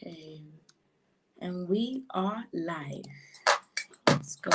Okay, and we are live. Let's go.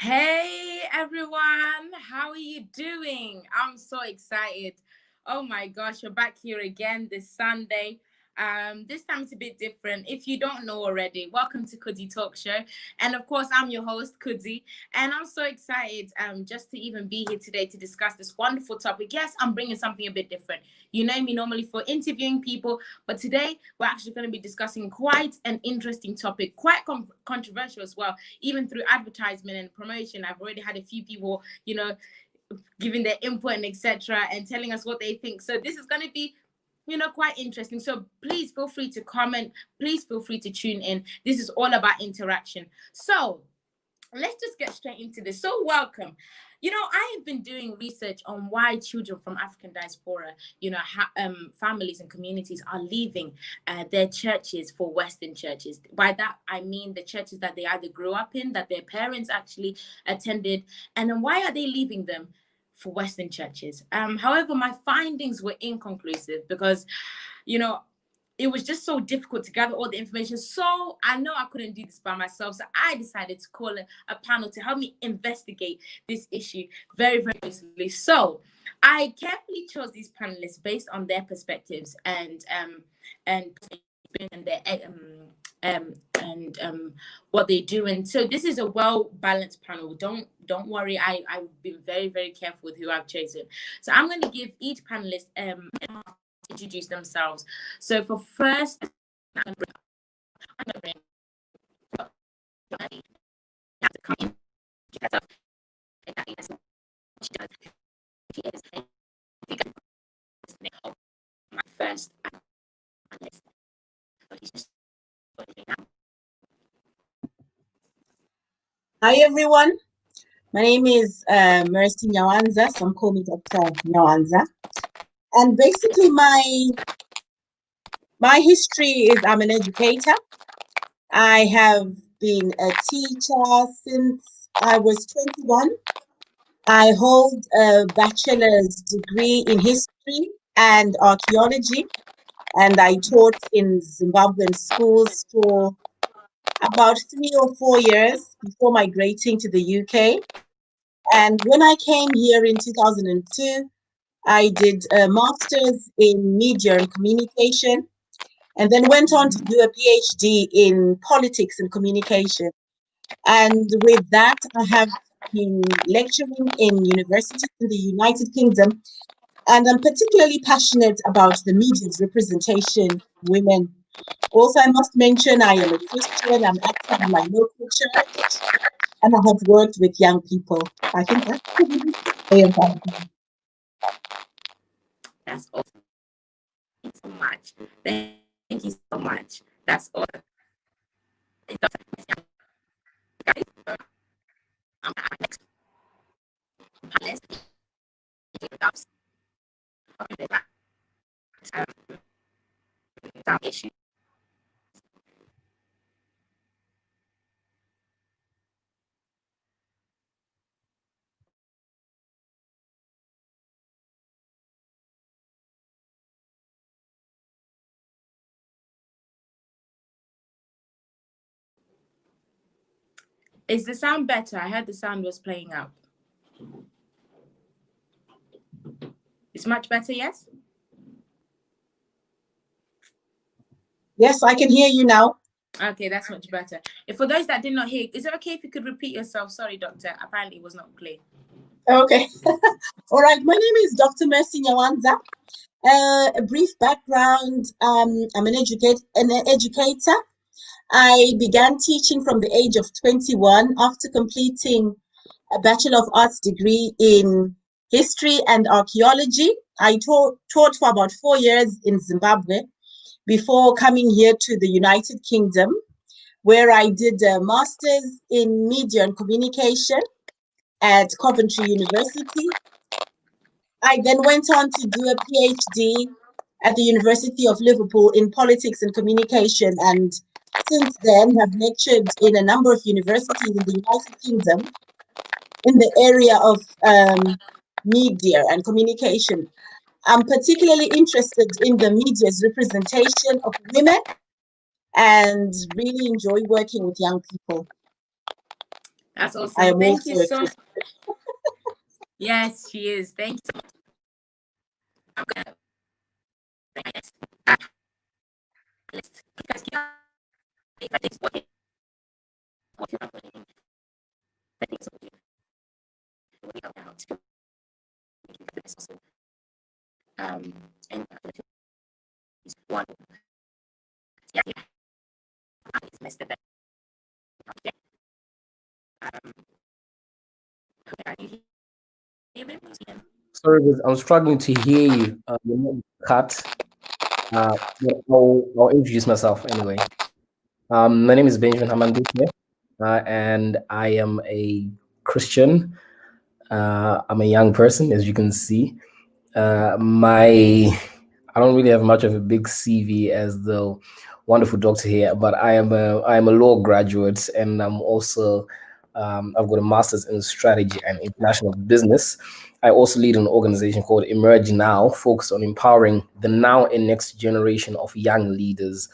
Hey everyone, how are you doing? I'm so excited. Oh my gosh, we're back here again this Sunday. This time it's a bit different. If you don't know already, welcome to Kudzi Talk Show. And of course, I'm your host, Kudzi. And I'm so excited just to even be here today to discuss this wonderful topic. Yes, I'm bringing something a bit different. You know me normally for interviewing people, but today we're actually going to be discussing quite an interesting topic, quite controversial as well, even through advertisement and promotion. I've already had a few people, giving their input and etc. and telling us what they think. So this is going to be quite interesting. So please feel free to comment. Please feel free to tune in. This is all about interaction. So let's just get straight into this. So welcome. I have been doing research on why children from African diaspora, families and communities are leaving their churches for Western churches. By that, I mean the churches that they either grew up in, that their parents actually attended. And then why are they leaving them for Western churches? However, my findings were inconclusive because, it was just so difficult to gather all the information. So I know I couldn't do this by myself. So I decided to call a panel to help me investigate this issue very, very closely. So I carefully chose these panelists based on their perspectives and what they do. And so this is a well-balanced panel. Don't worry. I've been very, very careful with who I've chosen. So I'm going to give each panelist introduce themselves. So for first, I'm gonna bring my first analyst. Hi everyone, my name is Mercy Nyawanza, some call me Dr. Nyawanza. And basically, my history is I'm an educator. I have been a teacher since I was 21. I hold a bachelor's degree in history and archaeology, and I taught in Zimbabwean schools for about 3 or 4 years before migrating to the UK. And when I came here in 2002, I did a master's in media and communication, and then went on to do a PhD in politics and communication. And with that, I have been lecturing in universities in the United Kingdom, and I'm particularly passionate about the media's representation of women. Also, I must mention I am a Christian. I'm active in my local church, and I have worked with young people. I think that's pretty much it about me. That's awesome. Thank you so much. Thank you so much. That's awesome. Next issue. Is the sound better? I heard the sound was playing up. It's much better, yes? Yes, I can hear you now. Okay, that's much better. If for those that did not hear, is it okay if you could repeat yourself? Sorry, doctor. Apparently it was not clear. Okay. All right. My name is Dr. Mercy Nyawanza. A brief background. I'm an educator. I began teaching from the age of 21 after completing a Bachelor of Arts degree in history and archaeology. I taught for about 4 years in Zimbabwe before coming here to the United Kingdom, where I did a master's in media and communication at Coventry University. I then went on to do a PhD at the University of Liverpool in politics and communication, and since then have lectured in a number of universities in the United Kingdom in the area of media and communication. I'm particularly interested in the media's representation of women and really enjoy working with young people. That's I awesome. am Thank you also a so Christian. much. Yes, she is. Thank you so much. I'm gonna next list because if I think what you're doing, I think so we go down to this also. And one, yeah, it's missed it. Um, are you hearing me? Sorry, I'm struggling to hear you. You're not cut. But I'll introduce myself anyway. My name is Benjamin Hamandike, and I am a Christian. I'm a young person, as you can see. I don't really have much of a big CV as the wonderful doctor here, but I am a law graduate, and I'm also I've got a master's in strategy and international business. I also lead an organization called Emerge Now, focused on empowering the now and next generation of young leaders.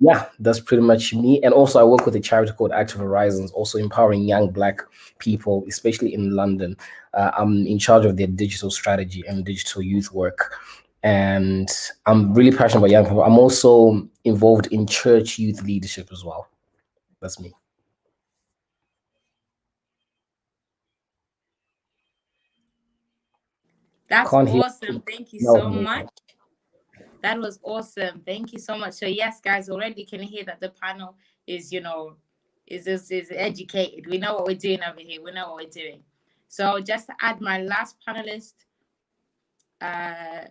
Yeah, that's pretty much me. And also, I work with a charity called Active Horizons, also empowering young Black people, especially in London. I'm in charge of their digital strategy and digital youth work. And I'm really passionate about young people. I'm also involved in church youth leadership as well. That's me. That's Can't hear. awesome. Thank you so No. much. That was awesome. Thank you so much. So yes, guys, already can hear that the panel is, is educated. We know what we're doing over here. We know what we're doing. So just to add my last panelist uh,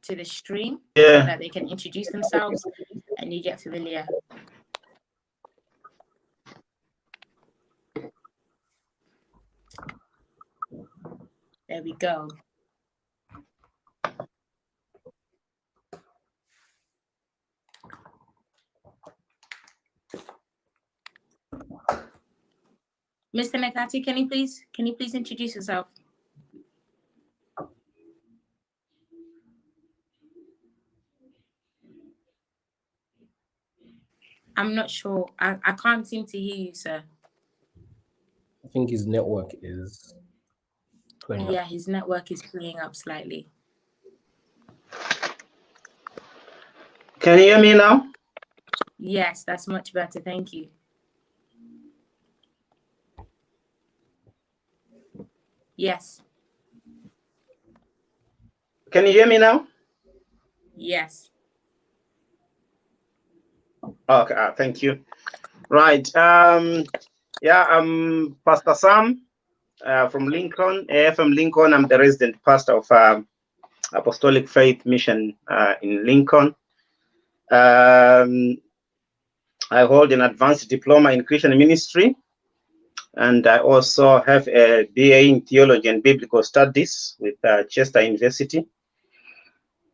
to the stream so that they can introduce themselves and you get familiar. There we go. Mr. Nakati, can you please introduce yourself? I'm not sure. I can't seem to hear you, sir. I think his network is playing up. Yeah, his network is playing up slightly. Can you hear me now? Yes, that's much better. Thank you. Yes. Can you hear me now? Yes. Okay, thank you. Right. Yeah, I'm Pastor Sam from Lincoln, AFM Lincoln. I'm the resident pastor of Apostolic Faith Mission in Lincoln. I hold an advanced diploma in Christian ministry, and I also have a BA in theology and biblical studies with Chester University.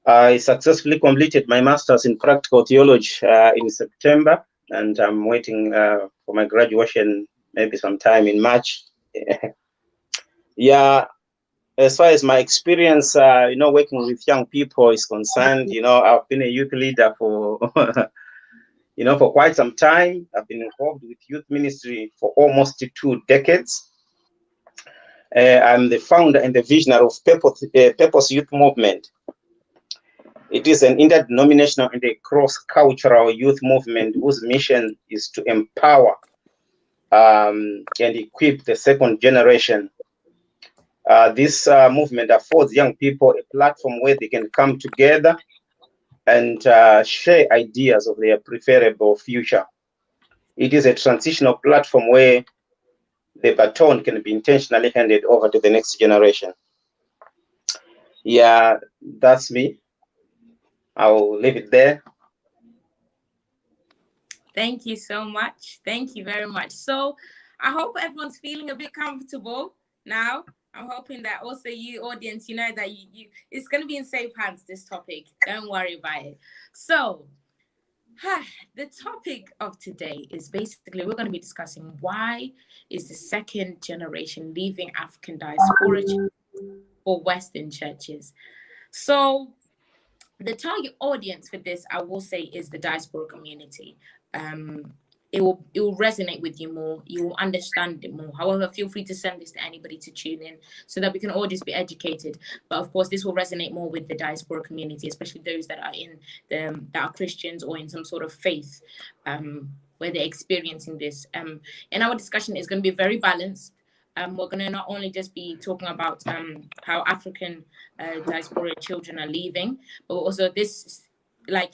I successfully completed my master's in practical theology in September, and I'm waiting for my graduation maybe sometime in March. Yeah, as far as my experience, working with young people is concerned, I've been a youth leader for, for quite some time. I've been involved with youth ministry for almost 2 decades. I'm the founder and the visionary of Purpose Youth Movement. It is an interdenominational and a cross-cultural youth movement whose mission is to empower and equip the second generation. This movement affords young people a platform where they can come together and share ideas of their preferable future. It is a transitional platform where the baton can be intentionally handed over to the next generation. Yeah, that's me. I'll leave it there. Thank you so much. Thank you very much. So I hope everyone's feeling a bit comfortable now. I'm hoping that also you audience, you know that you it's going to be in safe hands, this topic. Don't worry about it. So the topic of today is basically we're going to be discussing why is the second generation leaving African diaspora for Western churches. So the target audience for this, I will say, is the diaspora community. It will resonate with you more. You will understand it more. However, feel free to send this to anybody to tune in so that we can all just be educated. But of course, this will resonate more with the diaspora community, especially those that are that are Christians or in some sort of faith where they're experiencing this. And our discussion is going to be very balanced. We're going to not only just be talking about how African diaspora children are leaving, but also this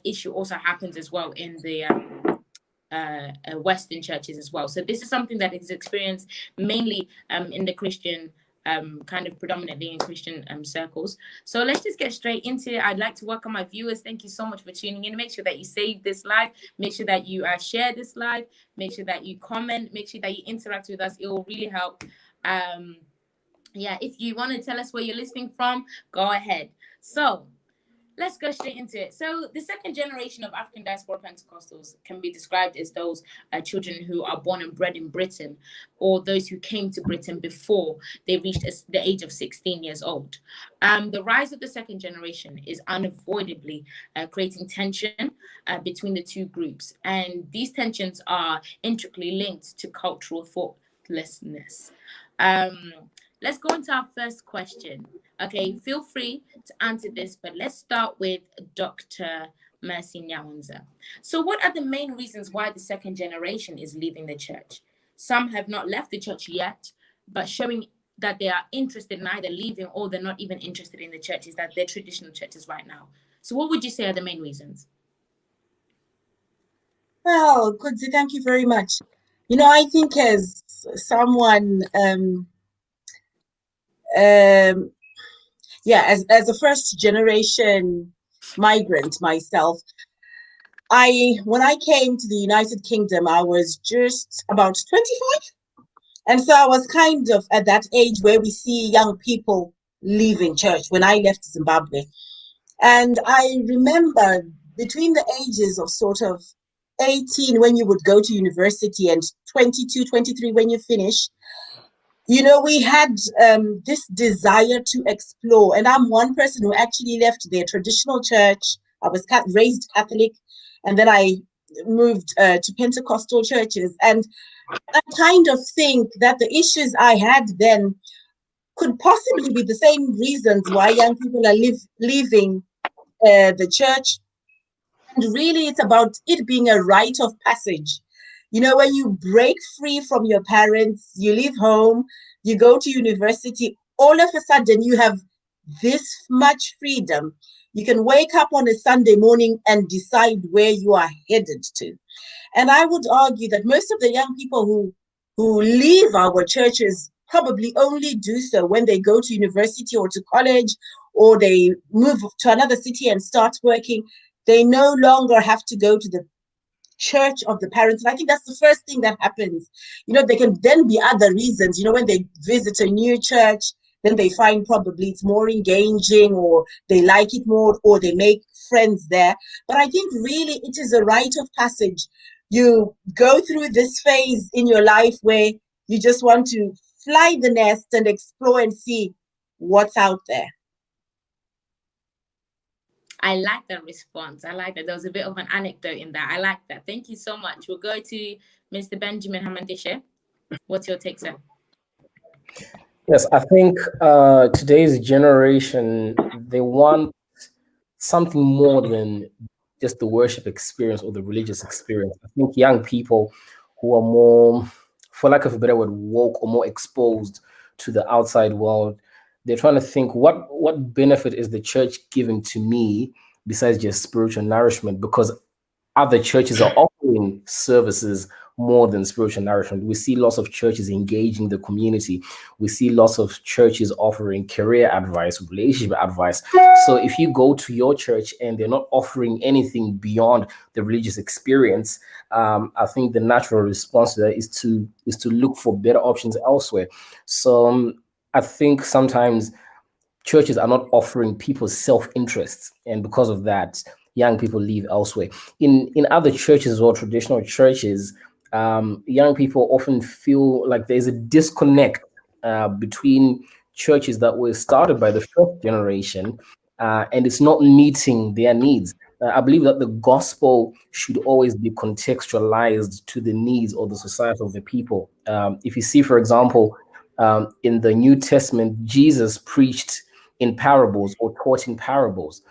issue also happens as well in the Western churches as well. So this is something that is experienced mainly in the Christian kind of predominantly in Christian circles. So let's just get straight into it. I'd like to welcome my viewers. Thank you so much for tuning in. Make sure that you save this live. Make sure that you share this live. Make sure that you comment. Make sure that you interact with us. It will really help. If you want to tell us where you're listening from, go ahead. So let's go straight into it. So the second generation of African diaspora Pentecostals can be described as those children who are born and bred in Britain, or those who came to Britain before they reached the age of 16 years old. The rise of the second generation is unavoidably creating tension between the two groups. And these tensions are intricately linked to cultural thoughtlessness. Let's go into our first question. Okay, feel free to answer this, but let's start with Dr. Mercy Nyawanza. So what are the main reasons why the second generation is leaving the church? Some have not left the church yet, but showing that they are interested in either leaving or they're not even interested in the churches, that they're traditional churches right now. So what would you say are the main reasons? Well, Kudzi, thank you very much. I think as someone, as a first generation migrant myself, when I came to the United Kingdom, I was just about 25. And so I was kind of at that age where we see young people leaving church when I left Zimbabwe. And I remember between the ages of sort of 18 when you would go to university and 22, 23 when you finish, you know, we had this desire to explore. And I'm one person who actually left their traditional church. I was raised Catholic, and then I moved to Pentecostal churches. And I kind of think that the issues I had then could possibly be the same reasons why young people are leaving the church. And really, it's about it being a rite of passage. You know, when you break free from your parents, you leave home, you go to university, all of a sudden you have this much freedom. You can wake up on a Sunday morning and decide where you are headed to. And I would argue that most of the young people who leave our churches probably only do so when they go to university or to college, or they move to another city and start working. They no longer have to go to the church of the parents. And I think that's the first thing that happens. You know, there can then be other reasons. You know, when they visit a new church, then they find probably it's more engaging, or they like it more, or they make friends there. But I think really it is a rite of passage. You go through this phase in your life where you just want to fly the nest and explore and see what's out there. I like that response. I like that. There was a bit of an anecdote in that. I like that. Thank you so much. We'll go to Mr. Benjamin Hamandishe. What's your take, sir? Yes, I think today's generation, they want something more than just the worship experience or the religious experience. I think young people who are more, for lack of a better word, woke or more exposed to the outside world, they're trying to think what benefit is the church giving to me besides just spiritual nourishment, because other churches are offering services more than spiritual nourishment. We see lots of churches engaging the community. We see lots of churches offering career advice, relationship advice. So if you go to your church and they're not offering anything beyond the religious experience, I think the natural response to that is to look for better options elsewhere. So I think sometimes churches are not offering people self-interest, and because of that, young people leave elsewhere. In other churches or traditional churches, young people often feel like there's a disconnect between churches that were started by the first generation, and it's not meeting their needs. I believe that the gospel should always be contextualized to the needs of the society of the people. If you see, for example, in the New Testament, Jesus preached in parables or taught in parables.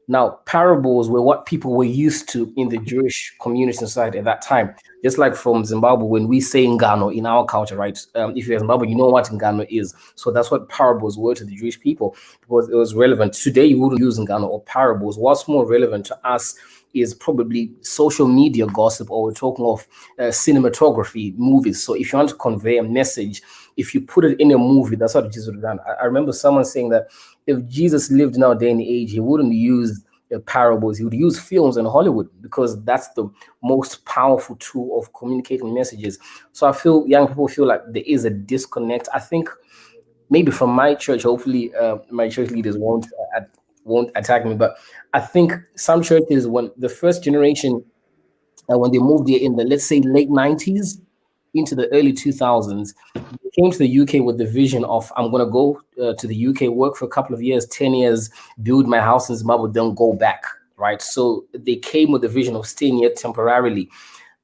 Now, parables were what people were used to in the Jewish community society at that time. Just like from Zimbabwe, when we say ngano in our culture, right? If you're Zimbabwe, you know what ngano is. So that's what parables were to the Jewish people, because it was relevant. Today, you wouldn't use ngano or parables. What's more relevant to us is probably social media gossip, or we're talking of cinematography, movies. So if you want to convey a message, if you put it in a movie, that's what Jesus would have done. I remember someone saying that if Jesus lived in our day and age, he wouldn't use parables, he would use films in Hollywood, because that's the most powerful tool of communicating messages. So I feel young people feel like there is a disconnect. I think maybe from my church, hopefully my church leaders won't attack me, but I think some churches, when the first generation, when they moved here in the, let's say, late 90s into the early 2000s, they came to the UK with the vision of, I'm going to go to the UK, work for a couple of years, 10 years, build my house in Zimbabwe, then go back, right? So they came with the vision of staying here temporarily.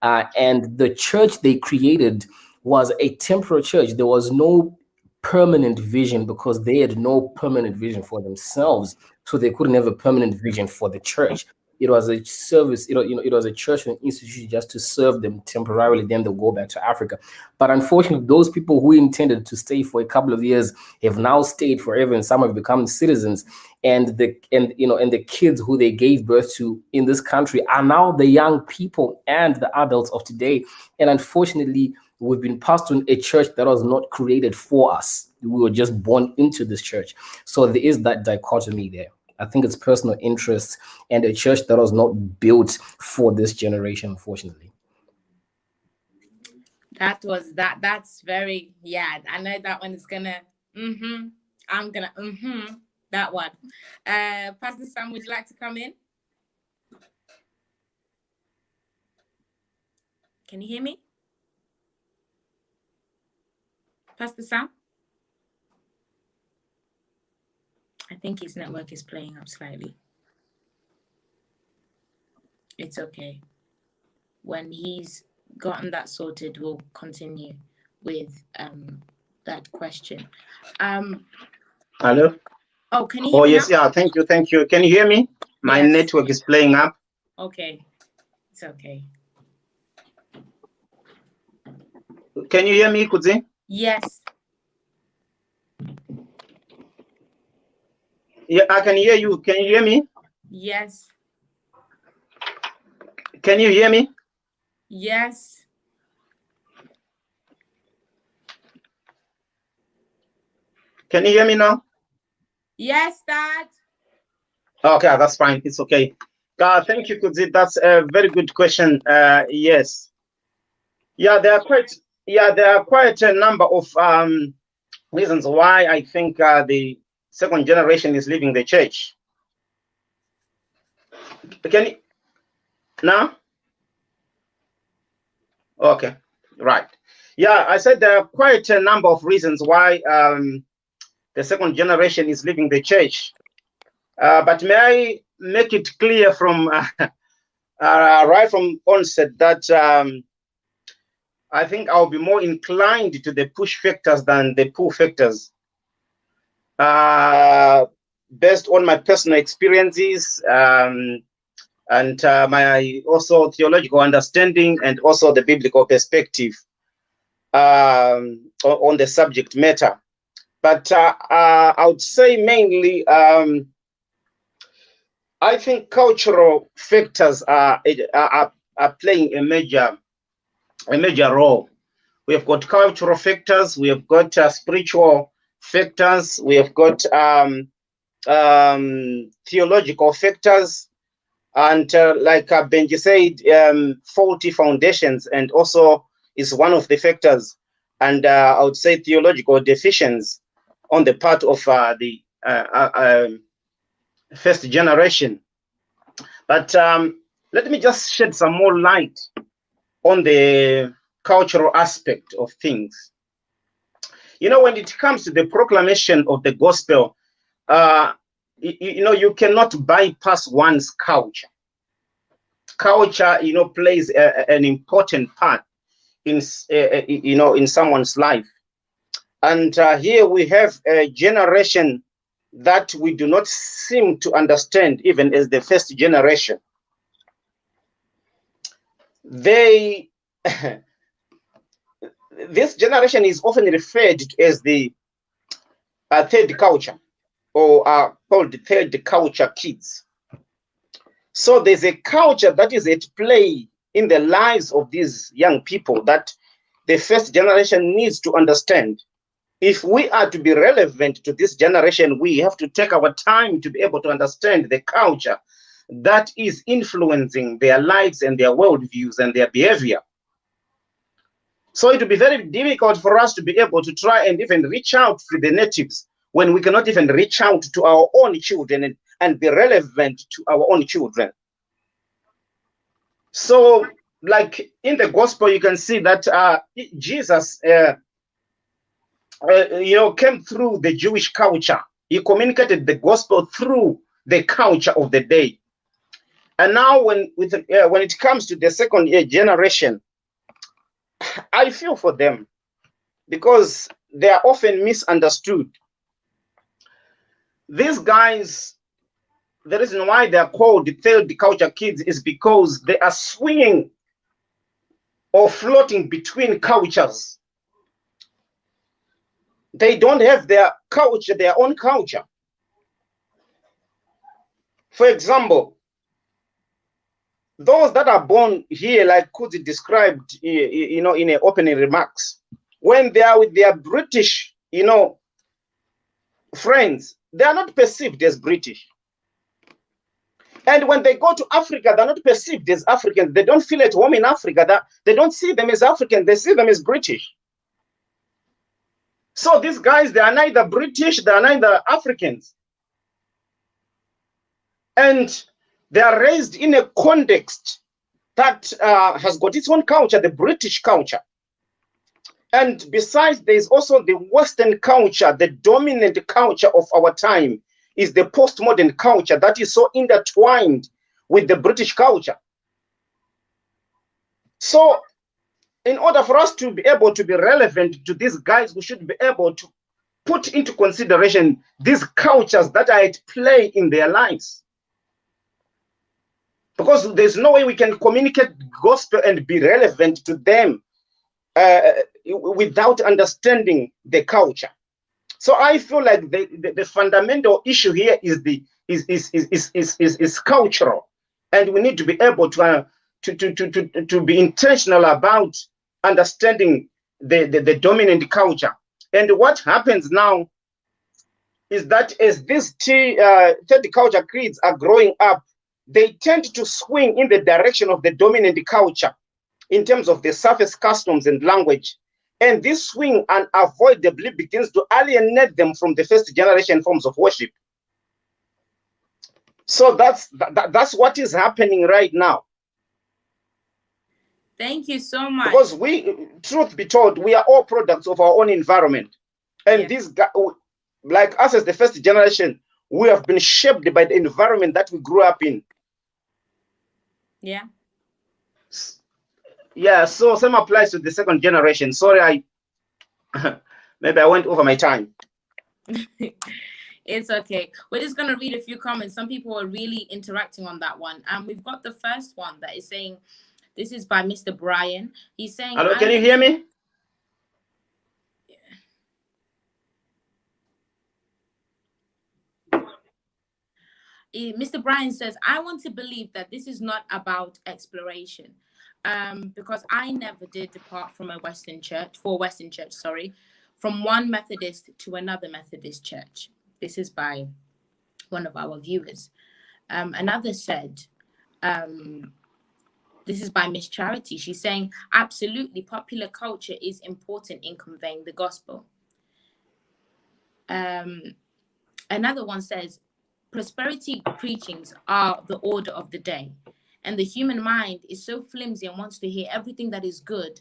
And the church they created was a temporary church. There was no permanent vision, because they had no permanent vision for themselves. So they couldn't have a permanent vision for the church. It was a service, it was a church and institution just to serve them temporarily, then they'll go back to Africa. But unfortunately, those people who intended to stay for a couple of years have now stayed forever, and some have become citizens. And the kids who they gave birth to in this country are now the young people and the adults of today. And unfortunately, we've been passed on a church that was not created for us. We were just born into this church. So there is that dichotomy there. I think it's personal interest and a church that was not built for this generation, unfortunately. That's very, yeah, I know that one is gonna, I'm gonna, that one. Pastor Sam, would you like to come in? Can you hear me? Pastor Sam? I think his network is playing up slightly. It's okay. When he's gotten that sorted, we'll continue with that question. Hello? Oh, can you hear me yes, now? yeah, thank you. Can you hear me? My network is playing up. Okay, it's okay. Can you hear me, Kudzi? Yes. Yeah, I can hear you. Can you hear me? Yes. Can you hear me? Yes. Can you hear me now? Yes, Dad. Okay, that's fine. It's okay. Thank you, Kudzi. That's a very good question. Yes. Yeah, there are quite a number of reasons why I think the second generation is leaving the church. Can you now? Okay, right. Yeah, I said there are quite a number of reasons why the second generation is leaving the church. But may I make it clear from right from onset that I think I'll be more inclined to the push factors than the pull factors. Based on my personal experiences and my also theological understanding and also the biblical perspective on the subject matter. But I would say mainly I think cultural factors are playing a major role. We have got cultural factors, we have got spiritual factors, we have got theological factors, and like Benji said, faulty foundations, and also is one of the factors. And I would say theological deficiencies on the part of the first generation. But let me just shed some more light on the cultural aspect of things. You know, when it comes to the proclamation of the gospel, you know, you cannot bypass one's culture. Culture, you know, plays an important part in, you know, in someone's life. And here we have a generation that we do not seem to understand, even as the first generation. They, this generation is often referred to as the third culture, or called the third culture kids. So there's a culture that is at play in the lives of these young people that the first generation needs to understand. If we are to be relevant to this generation, we have to take our time to be able to understand the culture that is influencing their lives and their worldviews and their behavior. So it will be very difficult for us to be able to try and even reach out to the natives when we cannot even reach out to our own children and be relevant to our own children. So, like in the gospel, you can see that Jesus, you know, came through the Jewish culture. He communicated the gospel through the culture of the day. And now, when it comes to the second generation, I feel for them because they are often misunderstood. These guys, the reason why they are called the third culture kids is because they are swinging or floating between cultures. They don't have their culture, their own culture. For example, those that are born here, like Kudzi described, you know, in her opening remarks, when they are with their British, you know, friends, they are not perceived as British. And when they go to Africa, they're not perceived as Africans. They don't feel at home in Africa. They don't see them as Africans. They see them as British. So these guys, they are neither British, they are neither Africans. And they are raised in a context that has got its own culture, the British culture. And besides, there's also the Western culture. The dominant culture of our time is the postmodern culture that is so intertwined with the British culture. So in order for us to be able to be relevant to these guys, we should be able to put into consideration these cultures that are at play in their lives. Because there's no way we can communicate gospel and be relevant to them without understanding the culture. So I feel like the fundamental issue here is cultural, and we need to be able to be intentional about understanding the dominant culture. And what happens now is that as these third culture creeds are growing up, they tend to swing in the direction of the dominant culture in terms of the surface customs and language. And this swing unavoidably begins to alienate them from the first generation forms of worship. So that's what is happening right now. Thank you so much. Because we, truth be told, we are all products of our own environment. And these guys, like us as the first generation, we have been shaped by the environment that we grew up in. Yeah. Yeah, so same applies to the second generation. Sorry, maybe I went over my time. It's okay. We're just going to read a few comments. Some people are really interacting on that one. We've got the first one that is saying, this is by Mr. Brian. He's saying, hello, can you hear me? Mr. Brian says, I want to believe that this is not about exploration. Because I never did depart from a Western church, from one Methodist to another Methodist church. This is by one of our viewers. Another said, this is by Miss Charity. She's saying, absolutely, popular culture is important in conveying the gospel. Another one says, prosperity preachings are the order of the day. And the human mind is so flimsy and wants to hear everything that is good.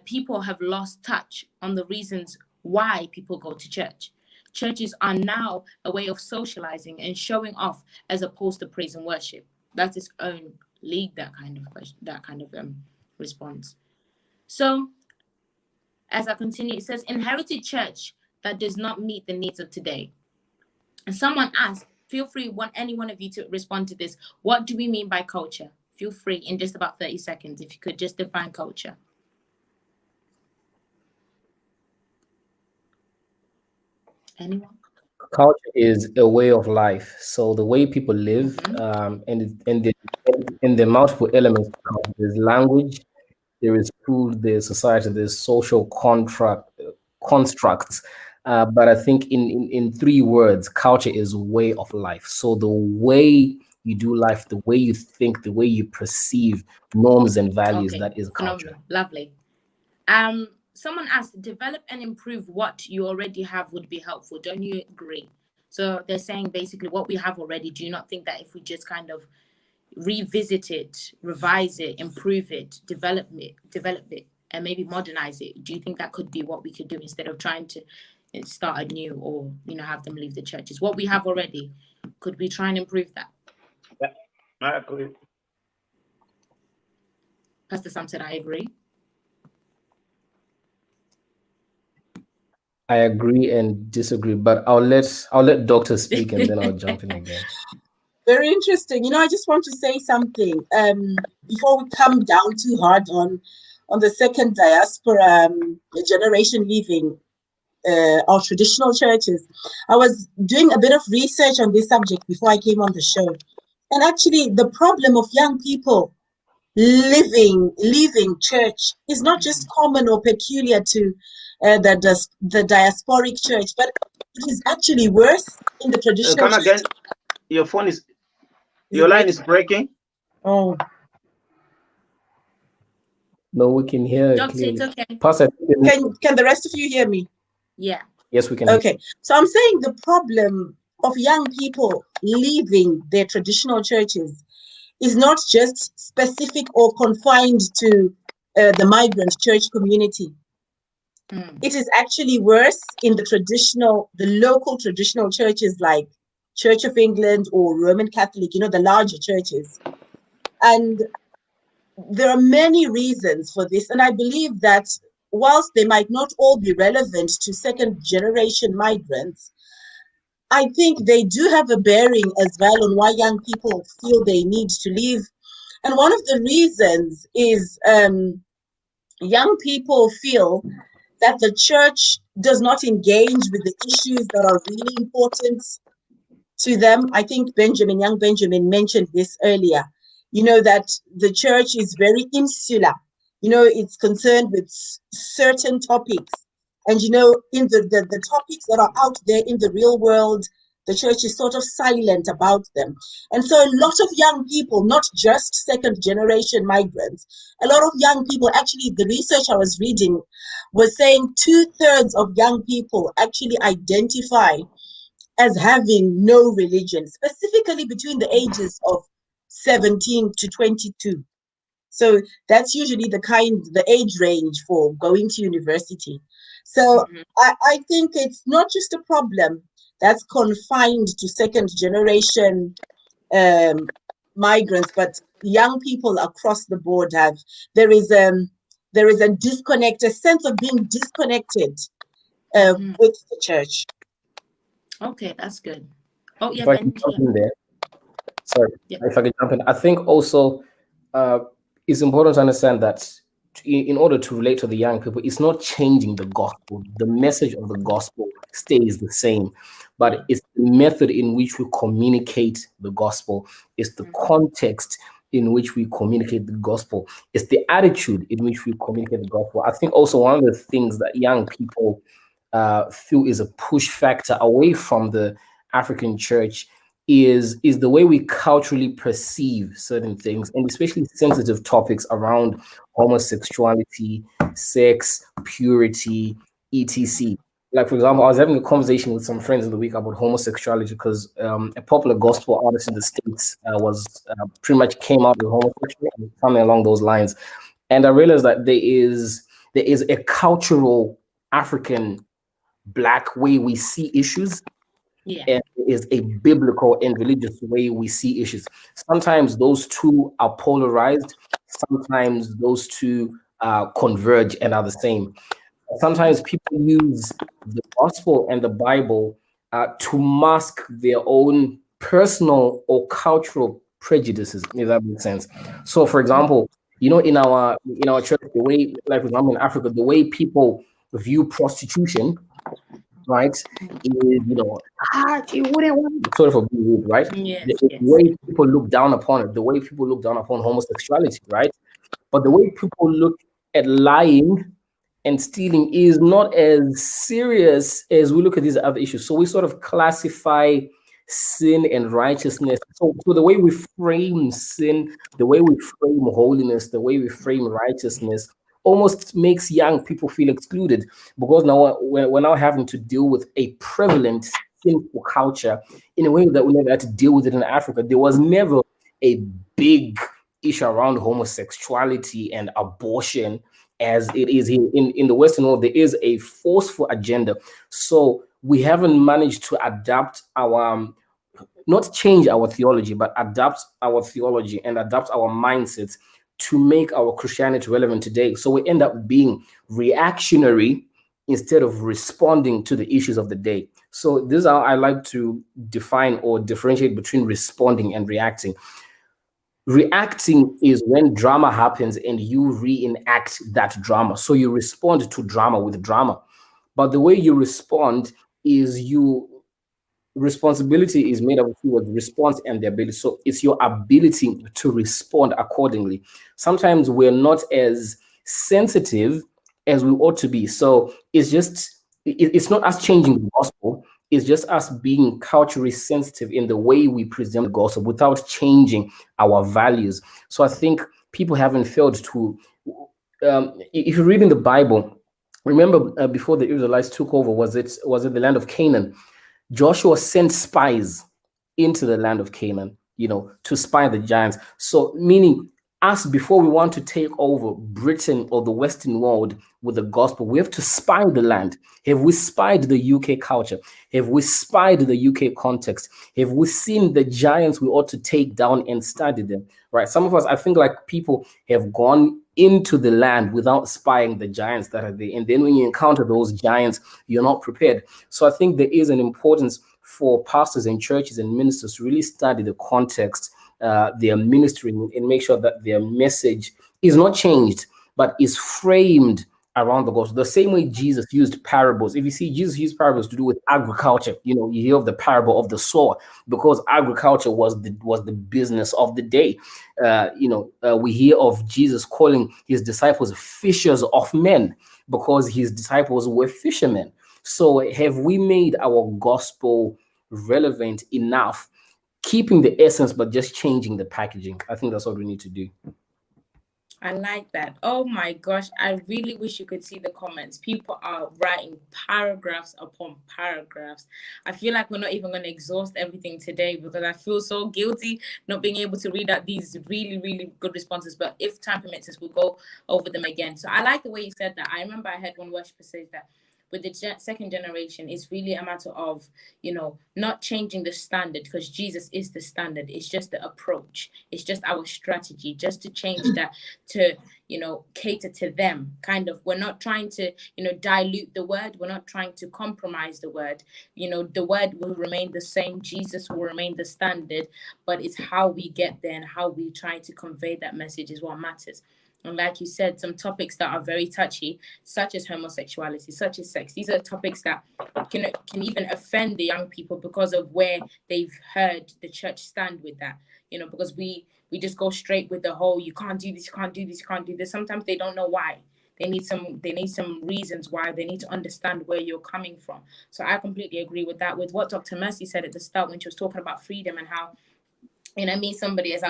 People have lost touch on the reasons why people go to church. Churches are now a way of socializing and showing off as opposed to praise and worship. That's its own league, that kind of question, that kind of response. So as I continue, it says, inherited church that does not meet the needs of today. And someone asked, feel free, want any one of you to respond to this. What do we mean by culture? Feel free in just about 30 seconds, if you could just define culture. Anyone? Culture is a way of life. So the way people live, and the multiple elements. There's language, there is food, there's society, there's social constructs. But I think in 3 words, culture is way of life. So the way you do life, the way you think, the way you perceive norms and values, that is culture. Lovely. Someone asked, develop and improve what you already have would be helpful. Don't you agree? So they're saying basically what we have already. Do you not think that if we just kind of revisit it, revise it, improve it, develop it, and maybe modernize it, do you think that could be what we could do instead of trying to start anew or, have them leave the churches? What we have already, could we try and improve that? Yeah, I agree. Pastor Sam said, I agree. I agree and disagree, but I'll let Doctor speak and then I'll jump in again. Very interesting. I just want to say something before we come down too hard on the second diaspora generation leaving our traditional churches. I was doing a bit of research on this subject before I came on the show, and actually the problem of young people leaving church is not just common or peculiar to the diasporic church, but it is actually worse in the traditional church. Again, your line is breaking. Oh. No, we can hear it clearly. It's okay. Pastor, can the rest of you hear me? Yeah. Yes, we can. Okay. So I'm saying the problem of young people leaving their traditional churches is not just specific or confined to the migrant church community. It is actually worse in the local traditional churches like Church of England or Roman Catholic, the larger churches. And there are many reasons for this. And I believe that whilst they might not all be relevant to second generation migrants, I think they do have a bearing as well on why young people feel they need to leave. And one of the reasons is young people feel that the church does not engage with the issues that are really important to them. I think young Benjamin mentioned this earlier, that the church is very insular. It's concerned with certain topics. And, in the topics that are out there in the real world, the church is sort of silent about them. And so a lot of young people, not just second generation migrants, a lot of young people, actually, the research I was reading was saying 2/3 of young people actually identify as having no religion, specifically between the ages of 17 to 22. So that's usually the age range for going to university. So I think it's not just a problem that's confined to second generation migrants, but young people across the board there is a disconnect, a sense of being disconnected with the church. Okay, that's good. Oh, yeah, If I can jump in there. Sorry, if I can jump in. I think also it's important to understand that in order to relate to the young people, it's not changing the gospel. The message of the gospel stays the same, but it's the method in which we communicate the gospel. It's the context in which we communicate the gospel. It's the attitude in which we communicate the gospel. I think also one of the things that young people feel is a push factor away from the African church is the way we culturally perceive certain things, and especially sensitive topics around homosexuality, sex, purity, etc. Like, for example, I was having a conversation with some friends in the week about homosexuality because a popular gospel artist in the States was pretty much came out with homosexuality and something along those lines. And I realized that there is a cultural African Black way we see issues. Yeah. And is a biblical and religious way we see issues. Sometimes those two are polarized. Sometimes those two converge and are the same. Sometimes people use the gospel and the Bible to mask their own personal or cultural prejudices, if that makes sense. So, for example, in our church, the way, like, for example, in Africa, the way people view prostitution, right, is, you wouldn't want sort of a rude, right? Yes, The way people look down upon it, the way people look down upon homosexuality, right? But the way people look at lying and stealing is not as serious as we look at these other issues. So we sort of classify sin and righteousness. So the way we frame sin, the way we frame holiness, the way we frame righteousness almost makes young people feel excluded, because now we're now having to deal with a prevalent sinful culture in a way that we never had to deal with it in Africa. There was never a big issue around homosexuality and abortion as it is here in the Western world. There is a forceful agenda. So we haven't managed to adapt our, not change our theology, but adapt our theology and adapt our mindsets to make our Christianity relevant today. So we end up being reactionary instead of responding to the issues of the day. So this is how I like to define or differentiate between responding and reacting. Reacting is when drama happens and you reenact that drama. So you respond to drama with drama. But the way you respond is responsibility is made up of two words: response and the ability. So it's your ability to respond accordingly. Sometimes we're not as sensitive as we ought to be. So it's not us changing the gospel. It's just us being culturally sensitive in the way we present the gospel without changing our values. So I think people haven't failed to, if you read in the Bible, remember before the Israelites took over, was it the land of Canaan? Joshua sent spies into the land of Canaan, to spy the giants. So meaning us, before we want to take over Britain or the Western world with the gospel, we have to spy the land. Have we spied the UK culture? Have we spied the UK context? Have we seen the giants we ought to take down and study them? Right? Some of us, I think, like, people have gone into the land without spying the giants that are there. And then when you encounter those giants, you're not prepared. So I think there is an importance for pastors and churches and ministers to really study the context they are ministering, and make sure that their message is not changed, but is framed around the gospel. The same way Jesus used parables. If you see, Jesus used parables to do with agriculture. You hear of the parable of the sower, because agriculture was the business of the day. We hear of Jesus calling his disciples fishers of men, because his disciples were fishermen. So have we made our gospel relevant enough, keeping the essence but just changing the packaging? I think that's what we need to do. I like that. Oh my gosh, I really wish you could see the comments. People are writing paragraphs upon paragraphs. I feel like we're not even going to exhaust everything today, because I feel so guilty not being able to read out these really, really good responses. But if time permits us, we'll go over them again. So I like the way you said that. I remember I heard one worshiper say that with the second generation, it's really a matter of, not changing the standard, because Jesus is the standard. It's just the approach. It's just our strategy, just to change that to, cater to them. Kind of, we're not trying to, dilute the word. We're not trying to compromise the word. The word will remain the same. Jesus will remain the standard, but it's how we get there and how we try to convey that message is what matters. And like you said, some topics that are very touchy, such as homosexuality, such as sex, these are topics that can even offend the young people because of where they've heard the church stand with that. Because we just go straight with the whole, you can't do this, you can't do this, you can't do this. Sometimes they don't know why. They need some reasons why. They need to understand where you're coming from. So I completely agree with that, with what Dr. Mercy said at the start when she was talking about freedom and how, me, somebody, as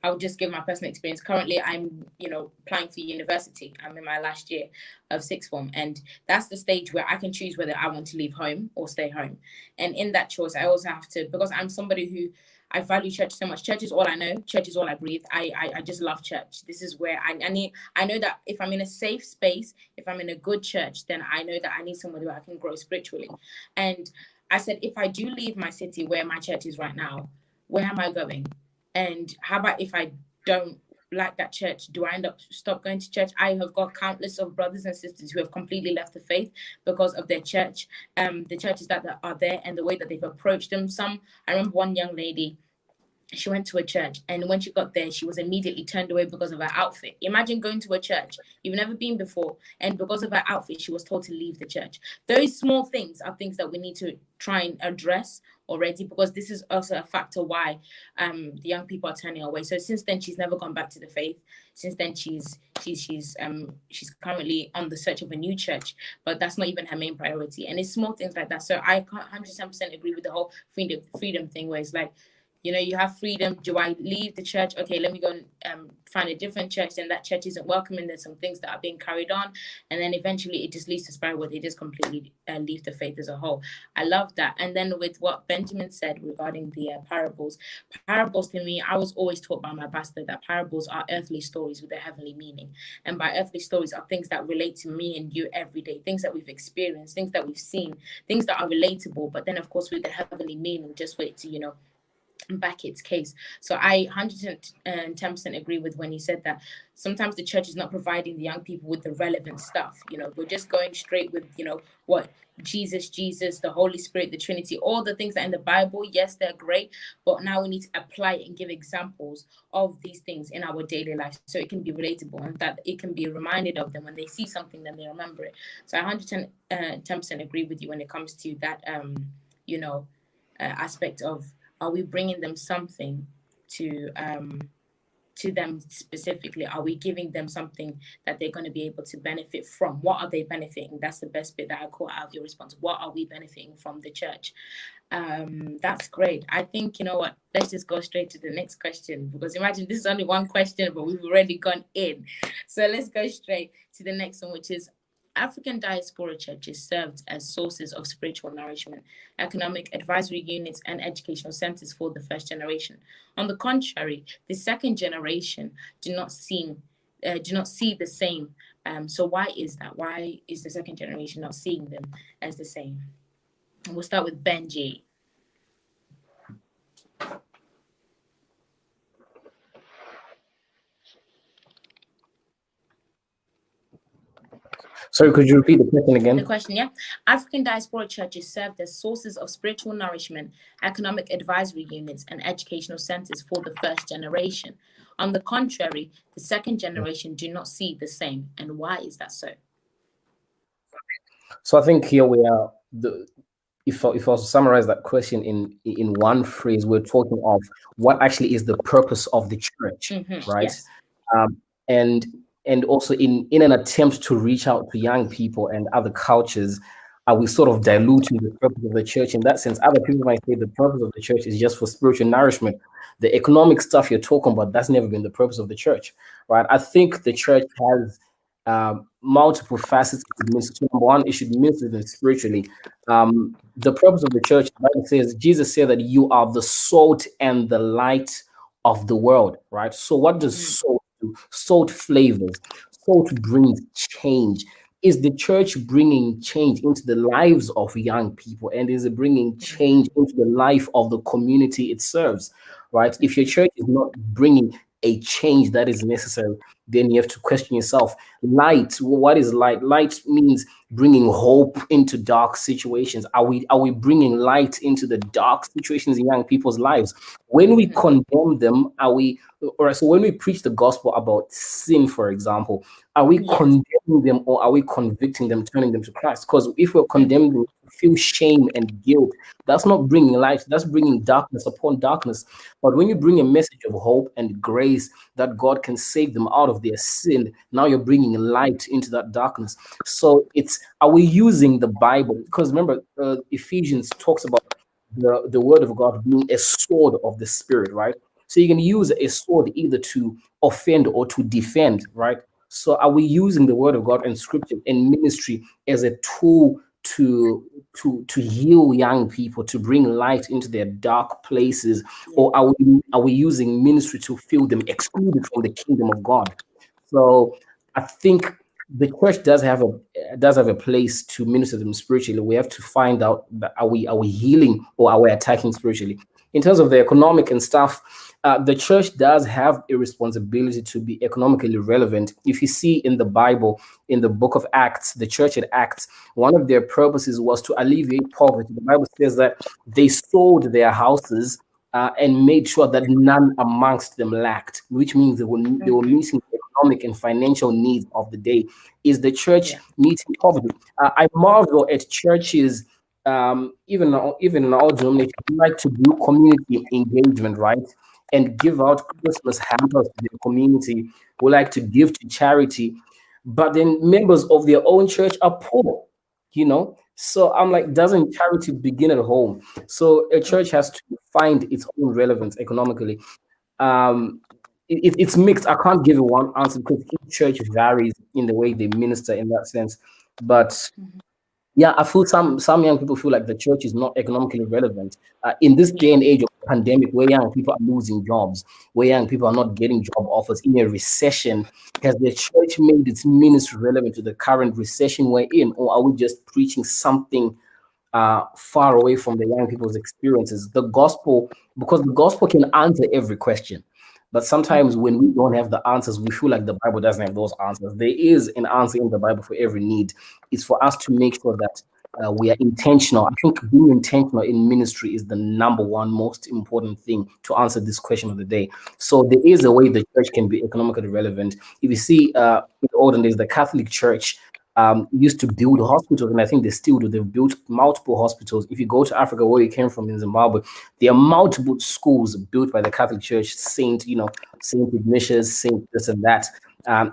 I'll just give my personal experience. Currently, I'm, applying for university. I'm in my last year of sixth form. And that's the stage where I can choose whether I want to leave home or stay home. And in that choice, I also have to, because I'm somebody who, I value church so much. Church is all I know. Church is all I breathe. I just love church. This is where I know that if I'm in a safe space, if I'm in a good church, then I know that I need somewhere where I can grow spiritually. And I said, if I do leave my city where my church is right now, where am I going? And how about if I don't like that church? Do I end up stop going to church? I have got countless of brothers and sisters who have completely left the faith because of their church, the churches that are there and the way that they've approached them. I remember one young lady, she went to a church, and when she got there, she was immediately turned away because of her outfit. Imagine going to a church you've never been before, and because of her outfit, she was told to leave the church. Those small things are things that we need to try and address already, because this is also a factor why the young people are turning away. So since then, she's never gone back to the faith. Since then, she's currently on the search of a new church, but that's not even her main priority. And it's small things like that. So I 100% agree with the whole freedom thing, where it's like, you have freedom. Do I leave the church? Okay, let me go and find a different church. Then that church isn't welcoming. There's some things that are being carried on. And then eventually it just leads to spiral where they just completely leave the faith as a whole. I love that. And then with what Benjamin said regarding the parables to me, I was always taught by my pastor that parables are earthly stories with a heavenly meaning. And by earthly stories are things that relate to me and you every day, things that we've experienced, things that we've seen, things that are relatable, but then of course with the heavenly meaning, just for it to, back its case. So I 110% agree with when you said that sometimes the church is not providing the young people with the relevant stuff. We're just going straight with, what Jesus, the Holy Spirit, the Trinity, all the things that in the Bible, yes, they're great, but now we need to apply it and give examples of these things in our daily life so it can be relatable and that it can be reminded of them when they see something, then they remember it. So I 110% agree with you when it comes to that, aspect of, are we bringing them something to them specifically? Are we giving them something that they're going to be able to benefit from? What are they benefiting? That's the best bit that I caught out of your response. What are we benefiting from the church? That's great. I think, you know what, let's just go straight to the next question, because imagine this is only one question, but we've already gone in. So let's go straight to the next one, which is, African diaspora churches served as sources of spiritual nourishment, economic advisory units, and educational centers for the first generation. On the contrary, the second generation do not see the same. So why is that? Why is the second generation not seeing them as the same? We'll start with Benji. Sorry, could you repeat the question again? The question, yeah. African diaspora churches served as sources of spiritual nourishment, economic advisory units, and educational centers for the first generation. On the contrary, the second generation do not see the same. And why is that so? So I think here we are. If I was to summarize that question in one phrase, we're talking of what actually is the purpose of the church, right? Yes. And also in an attempt to reach out to young people and other cultures, are we sort of diluting the purpose of the church? In that sense, other people might say the purpose of the church is just for spiritual nourishment. The economic stuff you're talking about, that's never been the purpose of the church, right? I think the church has multiple facets. Number one, it should minister them spiritually. The purpose of the church, the Bible says, Jesus said that you are the salt and the light of the world, right? So what does salt do? Salt flavors. Salt brings change. Is the church bringing change into the lives of young people? And is it bringing change into the life of the community it serves, right? If your church is not bringing a change that is necessary, then you have to question yourself. Light, what is light? Light means bringing hope into dark situations. Are we bringing light into the dark situations in young people's lives? When we condemn them, so when we preach the gospel about sin, for example, are we condemning them or are we convicting them, turning them to Christ? Because if we're condemning them to feel shame and guilt, that's not bringing light, that's bringing darkness upon darkness. But when you bring a message of hope and grace that God can save them out of their sin, now you're bringing light into that darkness. So are we using the Bible? Because remember, Ephesians talks about the word of God being a sword of the spirit, right? So you can use a sword either to offend or to defend, right? So are we using the word of God and scripture and ministry as a tool to heal young people, to bring light into their dark places, or are we using ministry to feel them excluded from the kingdom of God? So I think the church does have a place to minister them spiritually. We have to find out that are we healing or are we attacking spiritually? In terms of the economic and stuff, the church does have a responsibility to be economically relevant. If you see in the Bible, in the book of Acts, the church at Acts, one of their purposes was to alleviate poverty. The Bible says that they sold their houses and made sure that none amongst them lacked, which means they were meeting the economic and financial needs of the day. Is the church meeting poverty? I marvel at churches, even in our denomination, we like to do community engagement, right? And give out Christmas hampers to the community. We like to give to charity, but then members of their own church are poor, So I'm like, doesn't charity begin at home? So a church has to find its own relevance economically. It's mixed. I can't give you one answer because each church varies in the way they minister in that sense. But yeah, I feel some young people feel like the church is not economically relevant in this day and age of pandemic, where young people are losing jobs, where young people are not getting job offers in a recession. Has the church made its ministry relevant to the current recession we're in, or are we just preaching something far away from the young people's experiences? The gospel, because the gospel can answer every question. But sometimes when we don't have the answers, we feel like the Bible doesn't have those answers. There is an answer in the Bible for every need. It's for us to make sure that we are intentional. I think being intentional in ministry is the number one most important thing to answer this question of the day. So there is a way the church can be economically relevant. If you see in the olden days, the Catholic Church used to build hospitals, and I think they still do. They've built multiple hospitals. If you go to Africa, where you came from in Zimbabwe, there are multiple schools built by the Catholic Church, Saint Ignatius, Saint this and that.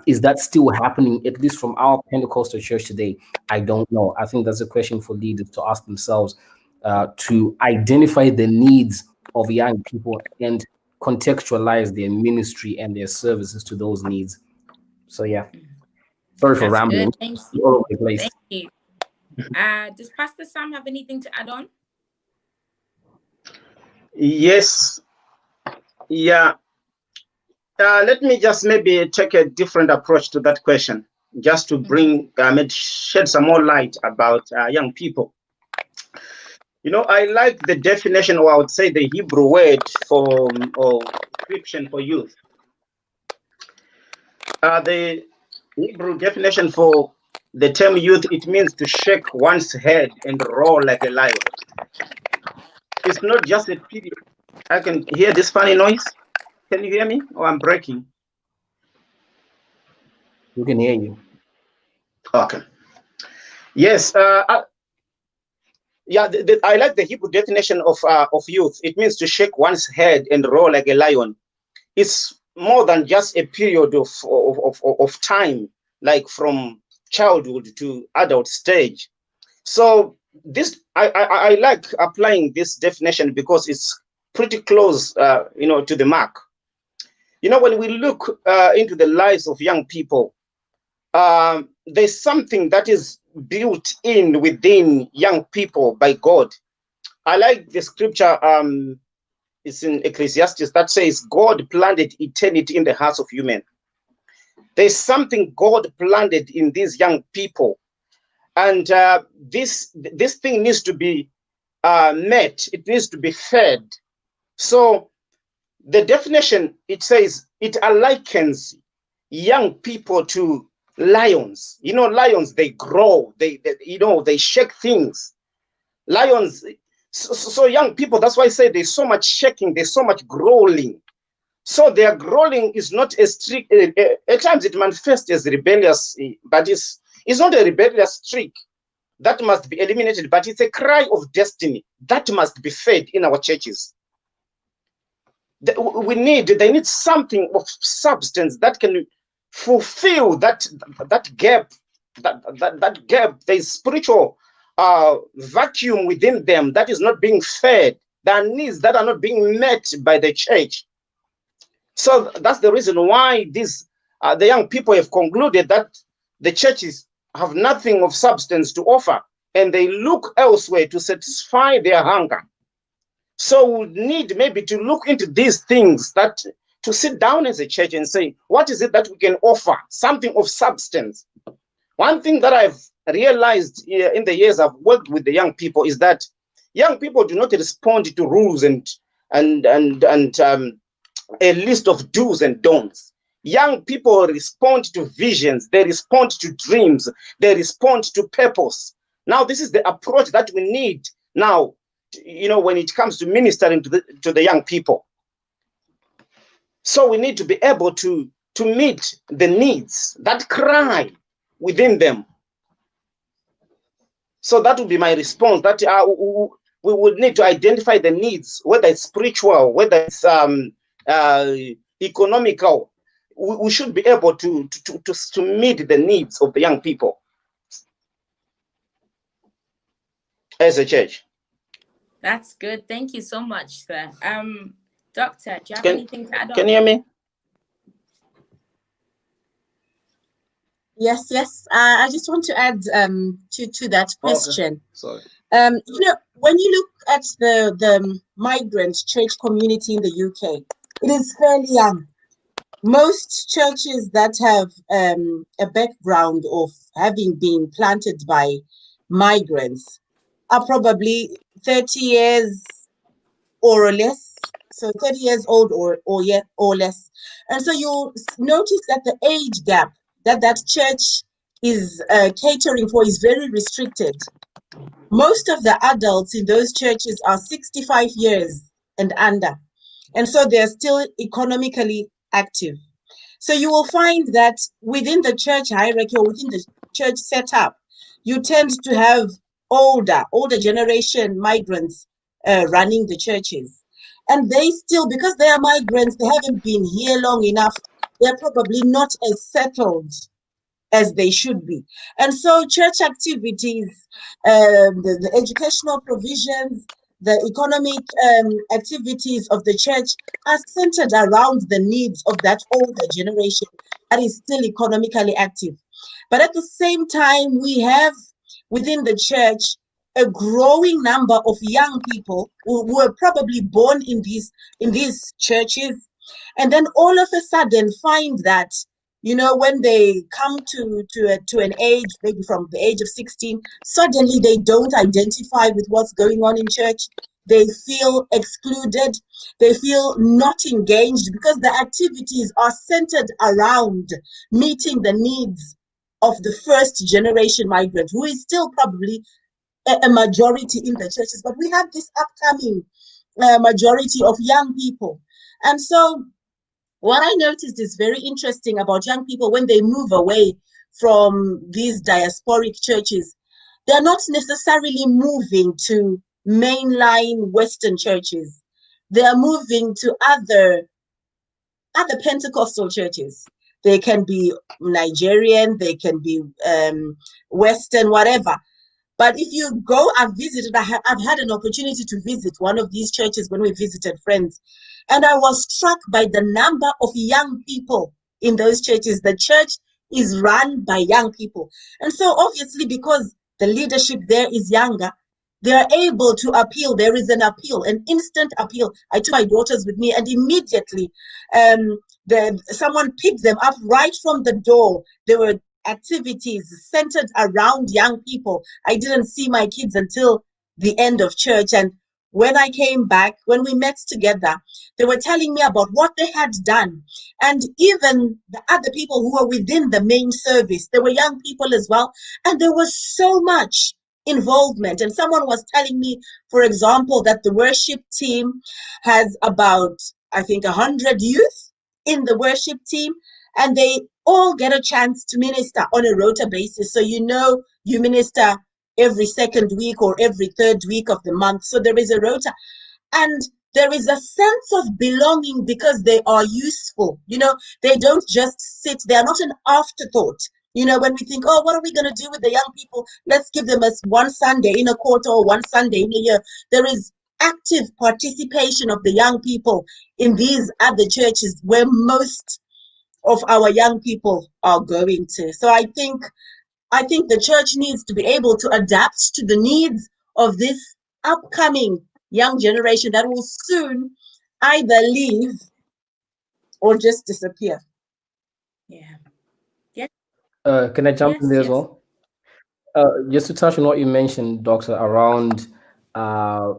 Is that still happening, at least from our Pentecostal church today? I don't know. I think that's a question for leaders to ask themselves, to identify the needs of young people and contextualize their ministry and their services to those needs. So yeah. Sorry for That's rambling. good. Thank you. All over the place. Thank you. Does Pastor Sam have anything to add on? Yes. Yeah. Let me just maybe take a different approach to that question, just to bring, shed some more light about young people. You know, I like the definition, or I would say the Hebrew word for, or description for youth. The Hebrew definition for the term youth, it means to shake one's head and roar like a lion. It's not just a period. I can hear this funny noise. Can you hear me? Or I'm breaking? We can hear you. Okay. Yes. Yeah. I like the Hebrew definition of youth. It means to shake one's head and roar like a lion. It's more than just a period of time, like from childhood to adult stage. So this, I like applying this definition because it's pretty close, you know, to the mark. You know, when we look into the lives of young people, there's something that is built in within young people by God. I like the scripture, it's in Ecclesiastes, that says God planted eternity in the hearts of human. There's something God planted in these young people, and this thing needs to be met. It needs to be fed. So the definition, it says it likens young people to lions. You know, lions, they grow, they you know, they shake things. Lions, so young people, that's why I say there's so much shaking, there's so much growling. So their growling is not a strict, at times it manifests as rebellious, but it's not a rebellious streak that must be eliminated, but it's a cry of destiny that must be fed in our churches. They need something of substance that can fulfill that gap, that gap. There's spiritual vacuum within them that is not being fed. There are needs that are not being met by the church. So that's the reason why these the young people have concluded that the churches have nothing of substance to offer, and they look elsewhere to satisfy their hunger. So we need maybe to look into these things, that to sit down as a church and say, what is it that we can offer? Something of substance. One thing that I've realized in the years I've worked with the young people is that young people do not respond to rules and a list of do's and don'ts. Young people respond to visions, they respond to dreams, they respond to purpose. Now, this is the approach that we need now, you know, when it comes to ministering to the young people. So we need to be able to meet the needs that cry within them. So that would be my response, that we would need to identify the needs, whether it's spiritual, whether it's economical. We should be able to meet the needs of the young people as a church. That's good. Thank you so much, sir. Doctor, do you have anything to add on? Can you hear me? Yes. I just want to add to that question. Okay. Sorry. You know, when you look at the migrant church community in the UK, it is fairly young. Most churches that have a background of having been planted by migrants are probably 30 years or less. So 30 years old or less. And so you notice that the age gap that church is catering for is very restricted. Most of the adults in those churches are 65 years and under. And so they're still economically active. So you will find that within the church hierarchy or within the church setup, you tend to have older generation migrants running the churches. And they still, because they are migrants, they haven't been here long enough, they're probably not as settled as they should be. And so church activities, the educational provisions, the economic activities of the church are centered around the needs of that older generation that is still economically active. But at the same time, we have within the church a growing number of young people who were probably born in these churches, and then all of a sudden find that, when they come to an age, maybe from the age of 16, suddenly they don't identify with what's going on in church. They feel excluded. They feel not engaged because the activities are centered around meeting the needs of the first generation migrant, who is still probably a majority in the churches. But we have this upcoming majority of young people. And so what I noticed is very interesting about young people when they move away from these diasporic churches. They're not necessarily moving to mainline Western churches. They are moving to other Pentecostal churches. They can be Nigerian, they can be Western, whatever. But if you go, I've had an opportunity to visit one of these churches when we visited friends. And I was struck by the number of young people in those churches. The church is run by young people. And so obviously, because the leadership there is younger, they are able to appeal. There is an appeal, an instant appeal. I took my daughters with me, and immediately someone picked them up right from the door. There were activities centered around young people. I didn't see my kids until the end of church. And when I came back, when we met together, they were telling me about what they had done. And even the other people who were within the main service, they were young people as well. And there was so much involvement. And someone was telling me, for example, that the worship team has about, I think, 100 youth in the worship team, and they all get a chance to minister on a rota basis. So you minister every second week or every third week of the month. So there is a rota. And there is a sense of belonging because they are useful. They don't just sit. They are not an afterthought. When we think, oh, what are we going to do with the young people? Let's give them one Sunday in a quarter or one Sunday in a year. There is active participation of the young people in these other churches where most of our young people are going to. So I think the church needs to be able to adapt to the needs of this upcoming young generation that will soon either leave or just disappear. Yeah. Yes. Can I jump in there as Yes. well? Just to touch on what you mentioned, Doctor, around uh,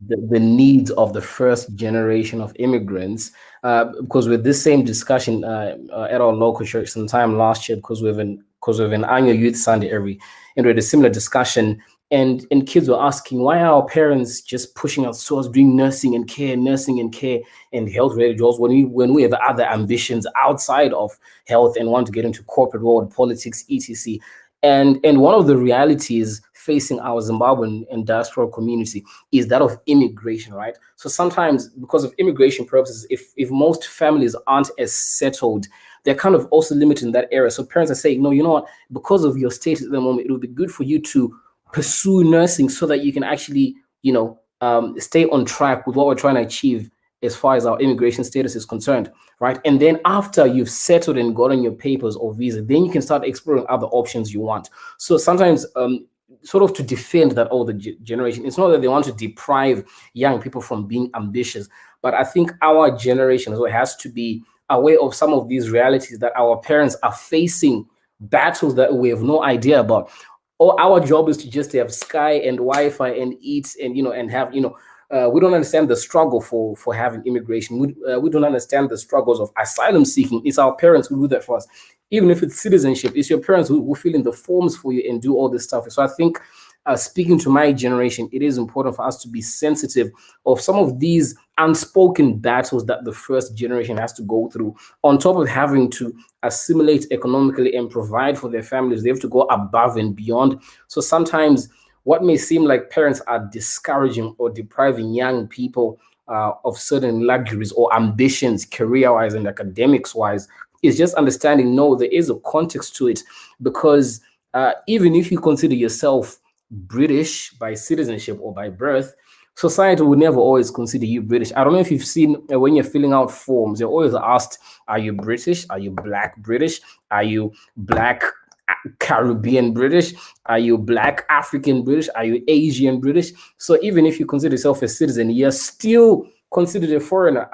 the needs of the first generation of immigrants, because with this same discussion at our local church sometime last year, because we have an annual youth Sunday and we had a similar discussion, and kids were asking, why are our parents just pushing us towards doing nursing and care and health related jobs when we have other ambitions outside of health and want to get into corporate world, politics, etc. And one of the realities facing our Zimbabwean and diaspora community is that of immigration, right? So sometimes because of immigration purposes, if most families aren't as settled, they're kind of also limited in that area. So parents are saying, no, you know what, because of your status at the moment, it would be good for you to pursue nursing so that you can actually, stay on track with what we're trying to achieve as far as our immigration status is concerned, right? And then after you've settled and gotten your papers or visa, then you can start exploring other options you want. So sometimes, sort of to defend that older generation, it's not that they want to deprive young people from being ambitious, but I think our generation as well has to be aware of some of these realities that our parents are facing battles that we have no idea about. Or our job is to just have Sky and Wi-Fi and eat and and have we don't understand the struggle for having immigration. We don't understand the struggles of asylum seeking. It's our parents who do that for us. Even if it's citizenship, it's your parents who fill in the forms for you and do all this stuff. So I think, speaking to my generation, it is important for us to be sensitive of some of these unspoken battles that the first generation has to go through. On top of having to assimilate economically and provide for their families, they have to go above and beyond. So sometimes what may seem like parents are discouraging or depriving young people of certain luxuries or ambitions, career-wise and academics-wise, is just understanding, no, there is a context to it. Because even if you consider yourself British by citizenship or by birth, society will never always consider you British. I don't know if you've seen when you're filling out forms, you're always asked, are you British? Are you Black British? Are you Black Caribbean British? Are you Black African British? Are you Asian British? So even if you consider yourself a citizen, you're still considered a foreigner,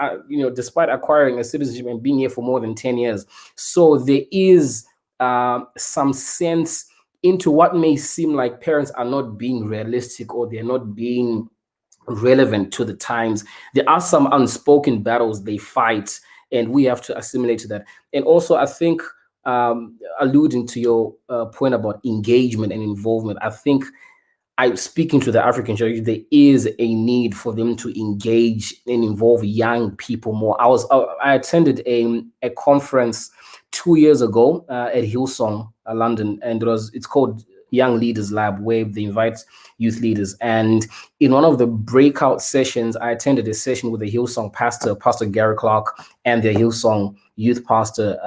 despite acquiring a citizenship and being here for more than 10 years. So there is some sense into what may seem like parents are not being realistic or they're not being relevant to the times. There are some unspoken battles they fight, and we have to assimilate to that. And also, I think, alluding to your point about engagement and involvement, I think speaking to the African church, there is a need for them to engage and involve young people more. I attended a conference 2 years ago at Hillsong, London, and it's called Young Leaders Lab, where they invite youth leaders. And in one of the breakout sessions, I attended a session with the Hillsong pastor, Pastor Gary Clark, and the Hillsong youth pastor,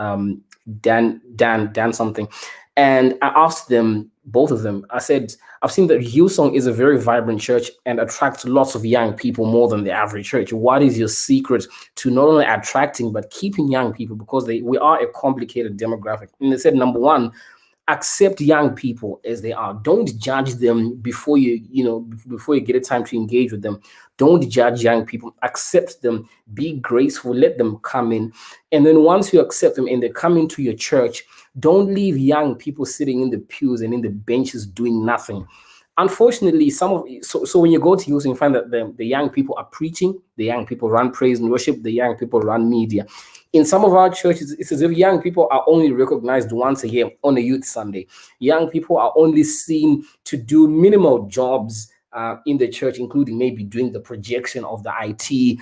Dan something. And I asked them, both of them, I said, I've seen that Hillsong is a very vibrant church and attracts lots of young people more than the average church. What is your secret to not only attracting, but keeping young people? Because we are a complicated demographic. And they said, number one, accept young people as they are. Don't judge them before you get a time to engage with them. Don't judge young people. Accept them. Be graceful. Let them come in. And then once you accept them and they come into your church, don't leave young people sitting in the pews and in the benches doing nothing. Unfortunately, so when you go to Hillsong, you find that the young people are preaching, the young people run praise and worship, the young people run media. In some of our churches, it's as if young people are only recognized once a year on a youth Sunday. Young people are only seen to do minimal jobs in the church, including maybe doing the projection of the IT,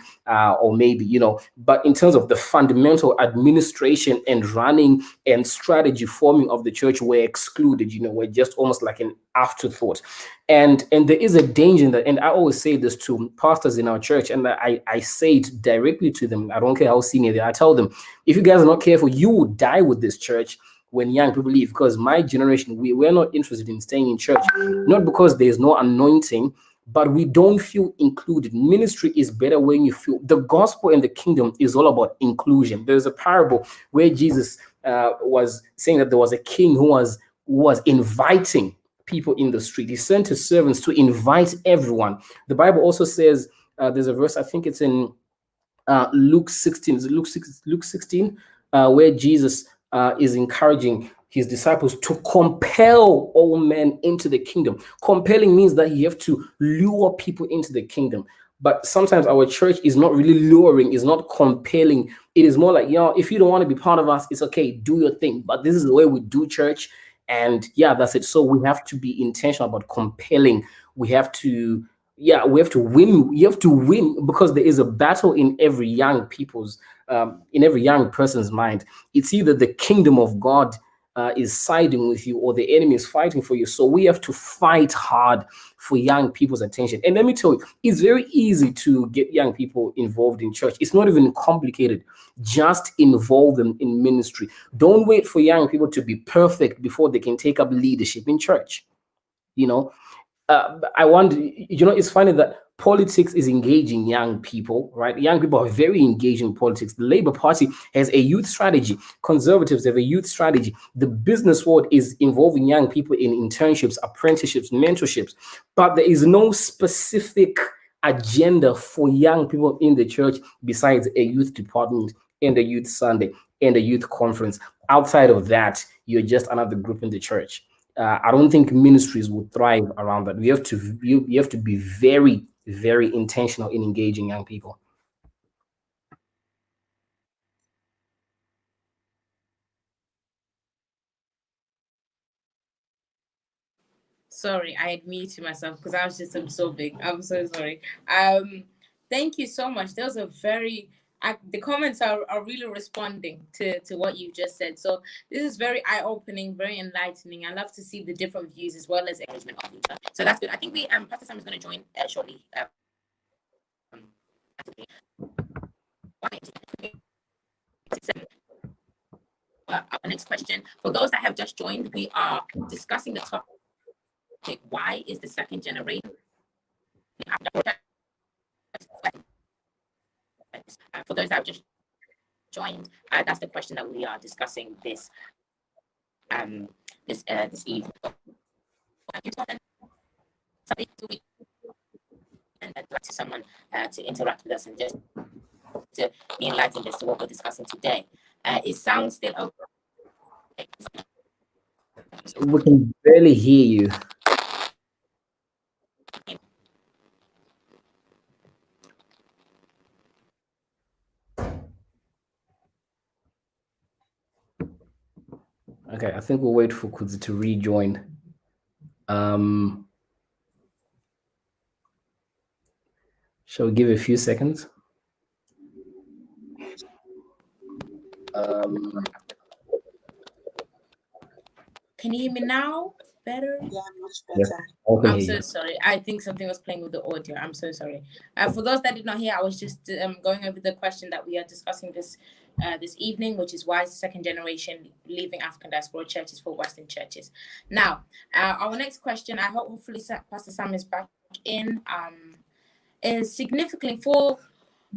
or maybe, but in terms of the fundamental administration and running and strategy forming of the church, we're excluded, we're just almost like an afterthought. And there is a danger in that. And I always say this to pastors in our church, and I say it directly to them. I don't care how senior they are. I tell them, if you guys are not careful, you will die with this church when young people leave, because my generation, we're not interested in staying in church, not because there's no anointing, but we don't feel included. Ministry is better when you feel. The gospel and the kingdom is all about inclusion. There's a parable where Jesus was saying that there was a king who was inviting people in the street. He sent his servants to invite everyone. The Bible also says, there's a verse, I think it's in Luke 16, is it Luke 16, where Jesus is encouraging his disciples to compel all men into the kingdom. Compelling means that you have to lure people into the kingdom. But sometimes our church is not really luring, is not compelling. It is more like, if you don't want to be part of us, it's okay, do your thing. But this is the way we do church. And that's it. So we have to be intentional about compelling. We have to win. You have to win, because there is a battle in every young person's mind. It's either the kingdom of God is siding with you, or the enemy is fighting for you. So we have to fight hard for young people's attention. And let me tell you, it's very easy to get young people involved in church. It's not even complicated. Just involve them in ministry. Don't wait for young people to be perfect before they can take up leadership in church. I wonder, it's funny that politics is engaging young people, right? Young people are very engaged in politics. The Labour Party has a youth strategy. Conservatives have a youth strategy. The business world is involving young people in internships, apprenticeships, mentorships. But there is no specific agenda for young people in the church besides a youth department and a youth Sunday and a youth conference. Outside of that, you're just another group in the church. I don't think ministries would thrive around that. You have to be very, very intentional in engaging young people. Sorry, I had muted myself because I was just absorbing. I'm so sorry. Thank you so much. Those are the comments are really responding to what you just said. So this is very eye-opening, very enlightening. I love to see the different views as well as engagement of each other. So that's good. I think Pastor Sam is going to join shortly. Our next question. For those that have just joined, we are discussing the topic, why is the second generation for those that have just joined, that's the question that we are discussing this this evening. Something to and I'd like to someone to interact with us and just to be enlightened as to what we're discussing today. It sounds still okay. We can barely hear you. Okay, I think we'll wait for Kudzi to rejoin. Shall we give it a few seconds? Can you hear me now? Better? Yeah, much better. Yes, I'm so sorry. I think something was playing with the audio. I'm so sorry. For those that did not hear, I was just going over the question that we are discussing this evening, which is why is the second generation leaving African diaspora churches for Western churches. Now, our next question, I hope hopefully Pastor Sam is back in, is significantly for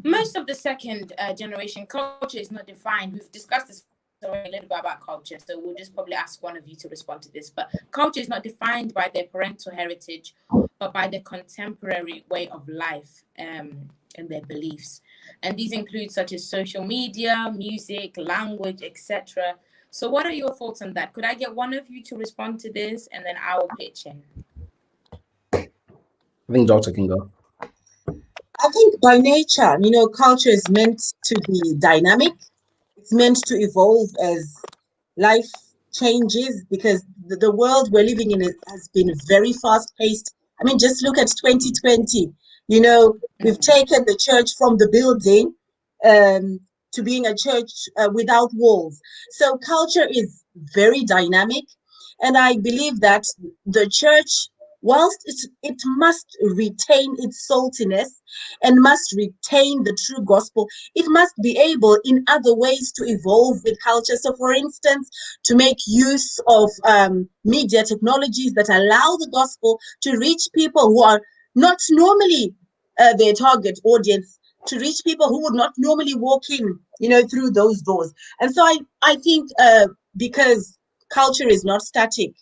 most of the second generation, culture is not defined. We've discussed this a little bit about culture, so we'll just probably ask one of you to respond to this. But culture is not defined by their parental heritage, but by their contemporary way of life and their beliefs. And these include such as social media, music, language, etc. So what are your thoughts on that? Could I get one of you to respond to this, and then I will pitch in? I think Doctor can go. I think by nature, culture is meant to be dynamic. It's meant to evolve as life changes, because the world we're living in has been very fast paced. I mean, just look at 2020. We've taken the church from the building to being a church without walls. So culture is very dynamic. And I believe that the church, whilst it must retain its saltiness and must retain the true gospel, it must be able in other ways to evolve with culture. So, for instance, to make use of media technologies that allow the gospel to reach people who are not normally their target audience, to reach people who would not normally walk in, through those doors. And so I think because culture is not static,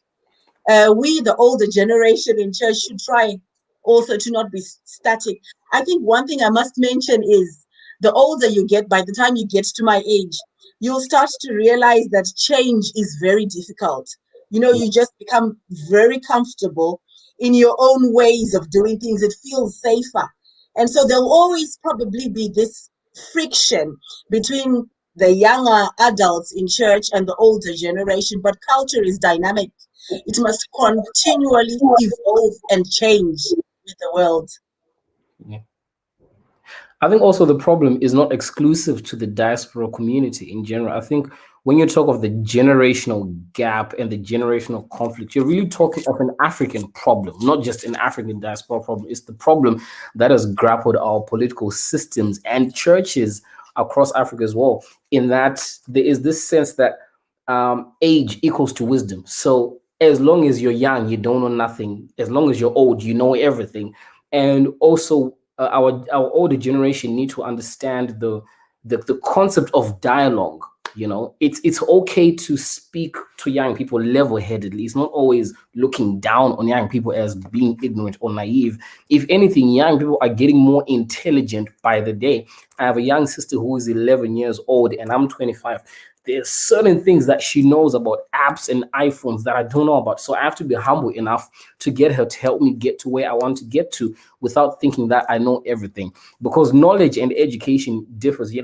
we, the older generation in church, should try also to not be static. I think one thing I must mention is the older you get, by the time you get to my age, you'll start to realize that change is very difficult. You just become very comfortable in your own ways of doing things. It feels safer. And so there'll always probably be this friction between the younger adults in church and the older generation. But culture is dynamic. It must continually evolve and change with the world. Yeah. I think also the problem is not exclusive to the diaspora community in general. I think when you talk of the generational gap and the generational conflict, you're really talking of an African problem, not just an African diaspora problem. It's the problem that has grappled our political systems and churches across Africa as well, in that there is this sense that age equals to wisdom. So as long as you're young, you don't know nothing. As long as you're old, you know everything. And also our older generation need to understand the concept of dialogue. It's okay to speak to young people level-headedly. It's not always looking down on young people as being ignorant or naive. If anything, young people are getting more intelligent by the day. I have a young sister who is 11 years old and I'm 25. There's certain things that she knows about apps and iPhones that I don't know about. So I have to be humble enough to get her to help me get to where I want to get to without thinking that I know everything. Because knowledge and education differs.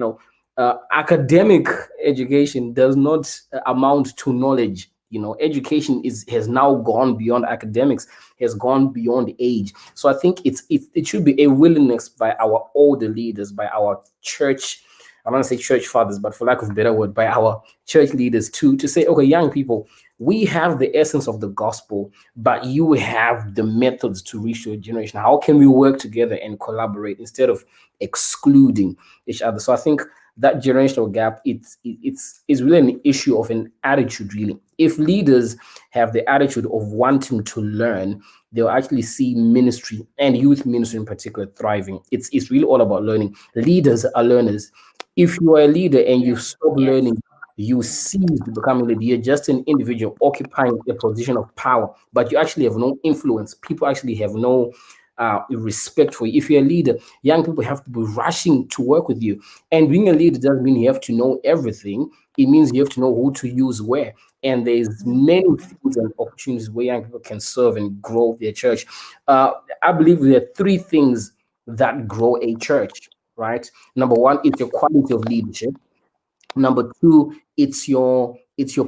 Academic education does not amount to knowledge. Education has now gone beyond academics, has gone beyond age. So I think it should be a willingness by our older leaders, by our church, I don't want to say church fathers, but for lack of a better word, by our church leaders to say, okay, young people, we have the essence of the gospel, but you have the methods to reach your generation. How can we work together and collaborate instead of excluding each other? So I think that generational gap, it's really an issue of an attitude, really. If leaders have the attitude of wanting to learn, they'll actually see ministry and youth ministry in particular thriving. It's really all about learning. Leaders are learners. If you are a leader and you stop learning, you cease to become a leader. You're just an individual occupying a position of power, but you actually have no influence. People actually have no respect for you. If you're a leader, young people have to be rushing to work with you. And being a leader doesn't mean you have to know everything. It means you have to know who to use where. And there's many things and opportunities where young people can serve and grow their church. I believe there are three things that grow a church, right? Number one, it's your quality of leadership. Number two, it's your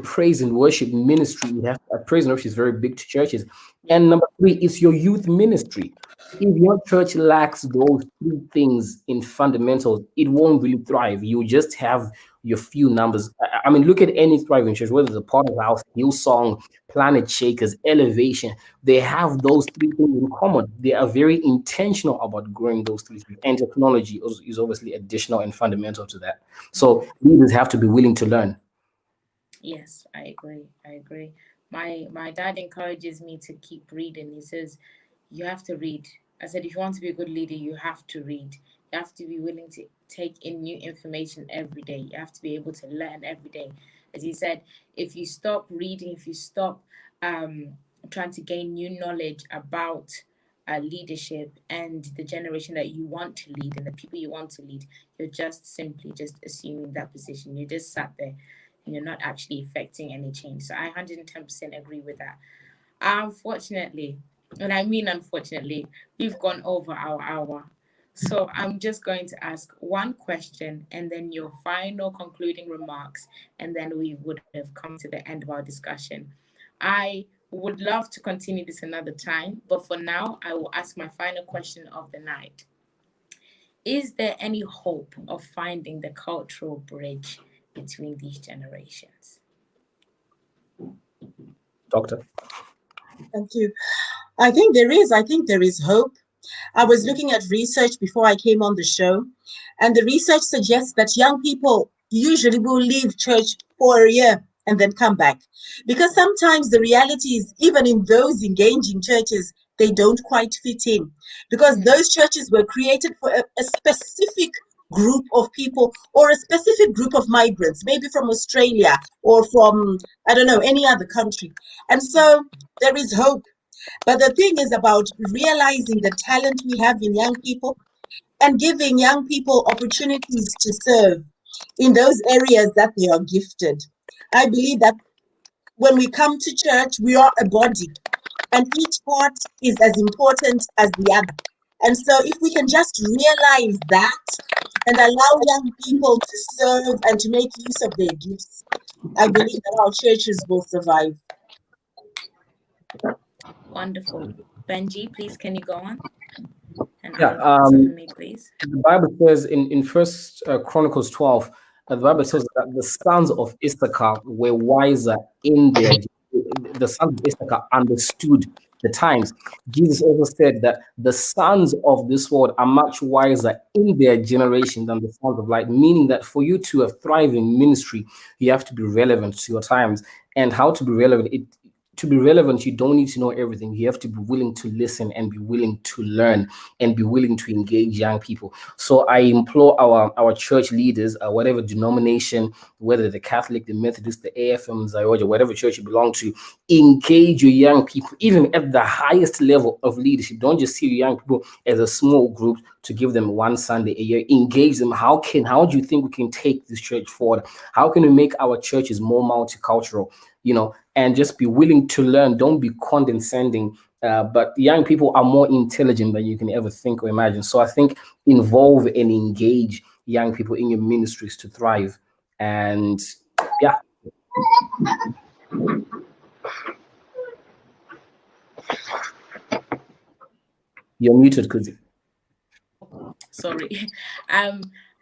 praise and worship ministry. You have praise and worship is very big to churches. And number three, it's your youth ministry. If your church lacks those three things in fundamentals, it won't really thrive. You just have your few numbers. I mean, look at any thriving church, whether it's a part of the house, Hillsong, Planet Shakers, Elevation. They have those three things in common. They are very intentional about growing those three things. And technology is obviously additional and fundamental to that. So leaders have to be willing to learn. Yes, I agree. My dad encourages me to keep reading. He says, you have to read. I said, if you want to be a good leader, you have to read. You have to be willing to take in new information every day. You have to be able to learn every day. As he said, if you stop reading, if you stop trying to gain new knowledge about leadership and the generation that you want to lead and the people you want to lead, you're just simply just assuming that position. You just sat there and you're not actually effecting any change. So I 110% agree with that. Unfortunately, and I mean unfortunately, we've gone over our hour. So I'm just going to ask one question and then your final concluding remarks, and then we would have come to the end of our discussion. I would love to continue this another time, but for now, I will ask my final question of the night. Is there any hope of finding the cultural bridge between these generations? Doctor? Thank you. I think there is. I think there is hope. I was looking at research before I came on the show, and the research suggests that young people usually will leave church for a year and then come back. Because sometimes the reality is, even in those engaging churches, they don't quite fit in. Because those churches were created for a specific group of people or a specific group of migrants, maybe from Australia or from, I don't know, any other country. And so there is hope. But the thing is about realizing the talent we have in young people and giving young people opportunities to serve in those areas that they are gifted. I believe that when we come to church, we are a body, and each part is as important as the other. And so if we can just realize that and allow young people to serve and to make use of their gifts, I believe that our churches will survive. Wonderful. Benji, please, can you go on? And Yeah, answer for me, please. the Bible says in First Chronicles 12, the Bible says that the sons of Issachar were wiser in their. The sons of Issachar understood the times. Jesus also said that the sons of this world are much wiser in their generation than the sons of light, meaning that for you to have thriving ministry, you have to be relevant to your times. And how to be relevant? To be relevant, you don't need to know everything. You have to be willing to listen and be willing to learn and be willing to engage young people. So I implore our church leaders, whatever denomination, whether the Catholic, the Methodist, the AFM, Zioja, whatever church you belong to, engage your young people, even at the highest level of leadership. Don't just see your young people as a small group to give them one Sunday a year. Engage them. How do you think we can take this church forward? How can we make our churches more multicultural? And just be willing to learn. Don't be condescending. But young people are more intelligent than you can ever think or imagine. So I think involve and engage young people in your ministries to thrive. And yeah. You're muted, Kudzi. Sorry.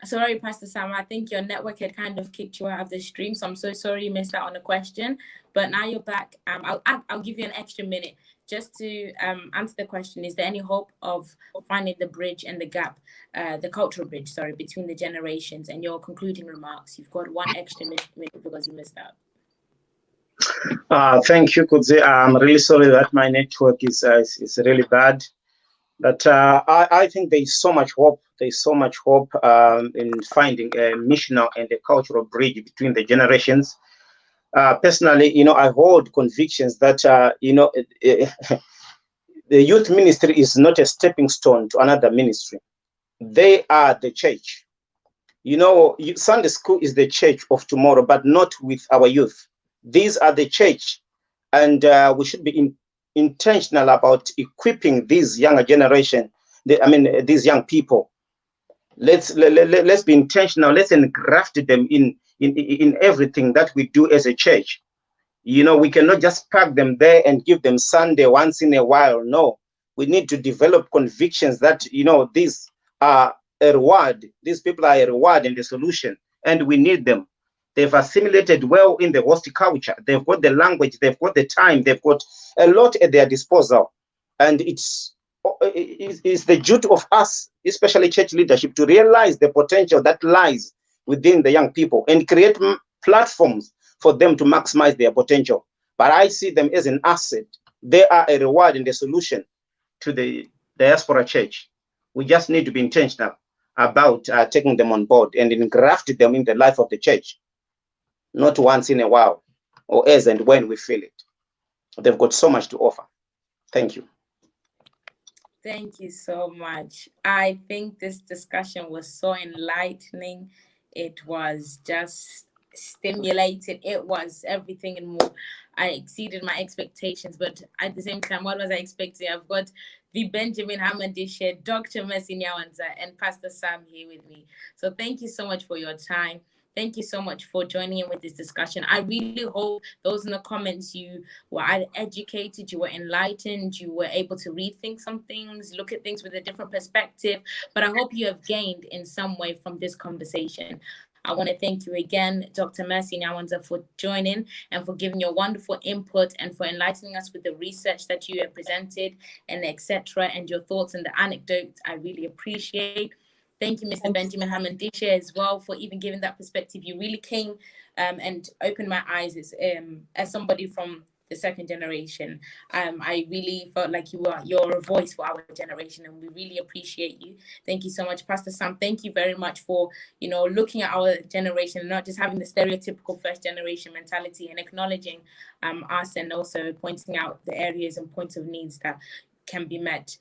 Sorry, Pastor Sam. I think your network had kind of kicked you out of the stream, so I'm so sorry you missed out on the question. But now you're back. I'll give you an extra minute just to answer the question. Is there any hope of finding the bridge and the gap, the cultural bridge, between the generations? And your concluding remarks. You've got one extra minute because you missed out. Thank you, Kudzi. I'm really sorry that my network is really bad. But I think there is so much hope There's so much hope in finding a missional and a cultural bridge between the generations. Personally, I hold convictions that, the youth ministry is not a stepping stone to another ministry. They are the church. Sunday school is the church of tomorrow, but not with our youth. These are the church, and we should be intentional about equipping this younger generation. These young people. Let's be intentional. Let's engraft them in everything that we do as a church. We cannot just pack them there and give them Sunday once in a while. No, we need to develop convictions that, these are a reward. These people are a reward and a solution, and we need them. They've assimilated well in the host culture. They've got the language, they've got the time, they've got a lot at their disposal. And it's the duty of us, especially church leadership, to realize the potential that lies within the young people and create platforms for them to maximize their potential. But I see them as an asset. They are a reward and a solution to the diaspora church. We just need to be intentional about taking them on board and engraft them in the life of the church, not once in a while or as and when we feel it. They've got so much to offer. Thank you. Thank you so much. I think this discussion was so enlightening. It was just stimulated. It was everything and more. I exceeded my expectations, but at the same time, what was I expecting? I've got the Benjamin Hamandishe, Dr. Mercy Nyawanza, and Pastor Sam here with me. So thank you so much for your time. Thank you so much for joining in with this discussion. I really hope those in the comments, you were either educated, you were enlightened, you were able to rethink some things, look at things with a different perspective. But I hope you have gained in some way from this conversation. I want to thank you again, Dr. Mercy Nyawanza, for joining and for giving your wonderful input and for enlightening us with the research that you have presented and etc. and your thoughts and the anecdotes. I really appreciate. Thank you, Mr. Benjamin Hamandishe, as well, for even giving that perspective. You really came and opened my eyes as somebody from the second generation. I really felt like you're a voice for our generation, and we really appreciate you. Thank you so much, Pastor Sam. Thank you very much for looking at our generation and not just having the stereotypical first generation mentality and acknowledging us, and also pointing out the areas and points of needs that can be met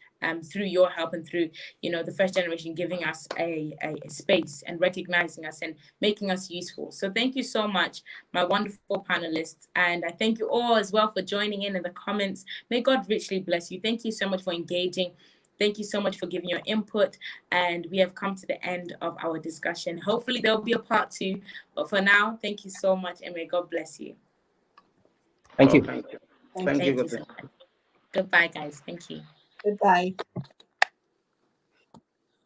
through your help and through the first generation giving us a space and recognizing us and making us useful. So thank you so much, my wonderful panelists, and I thank you all as well for joining in the comments. May God richly bless you. Thank you so much for engaging. Thank you so much for giving your input, and we have come to the end of our discussion. Hopefully there'll be a part 2, but for now, thank you so much, and may God bless you. Thank you. Thank you. Thank you so much. Goodbye, guys. Thank you. Goodbye.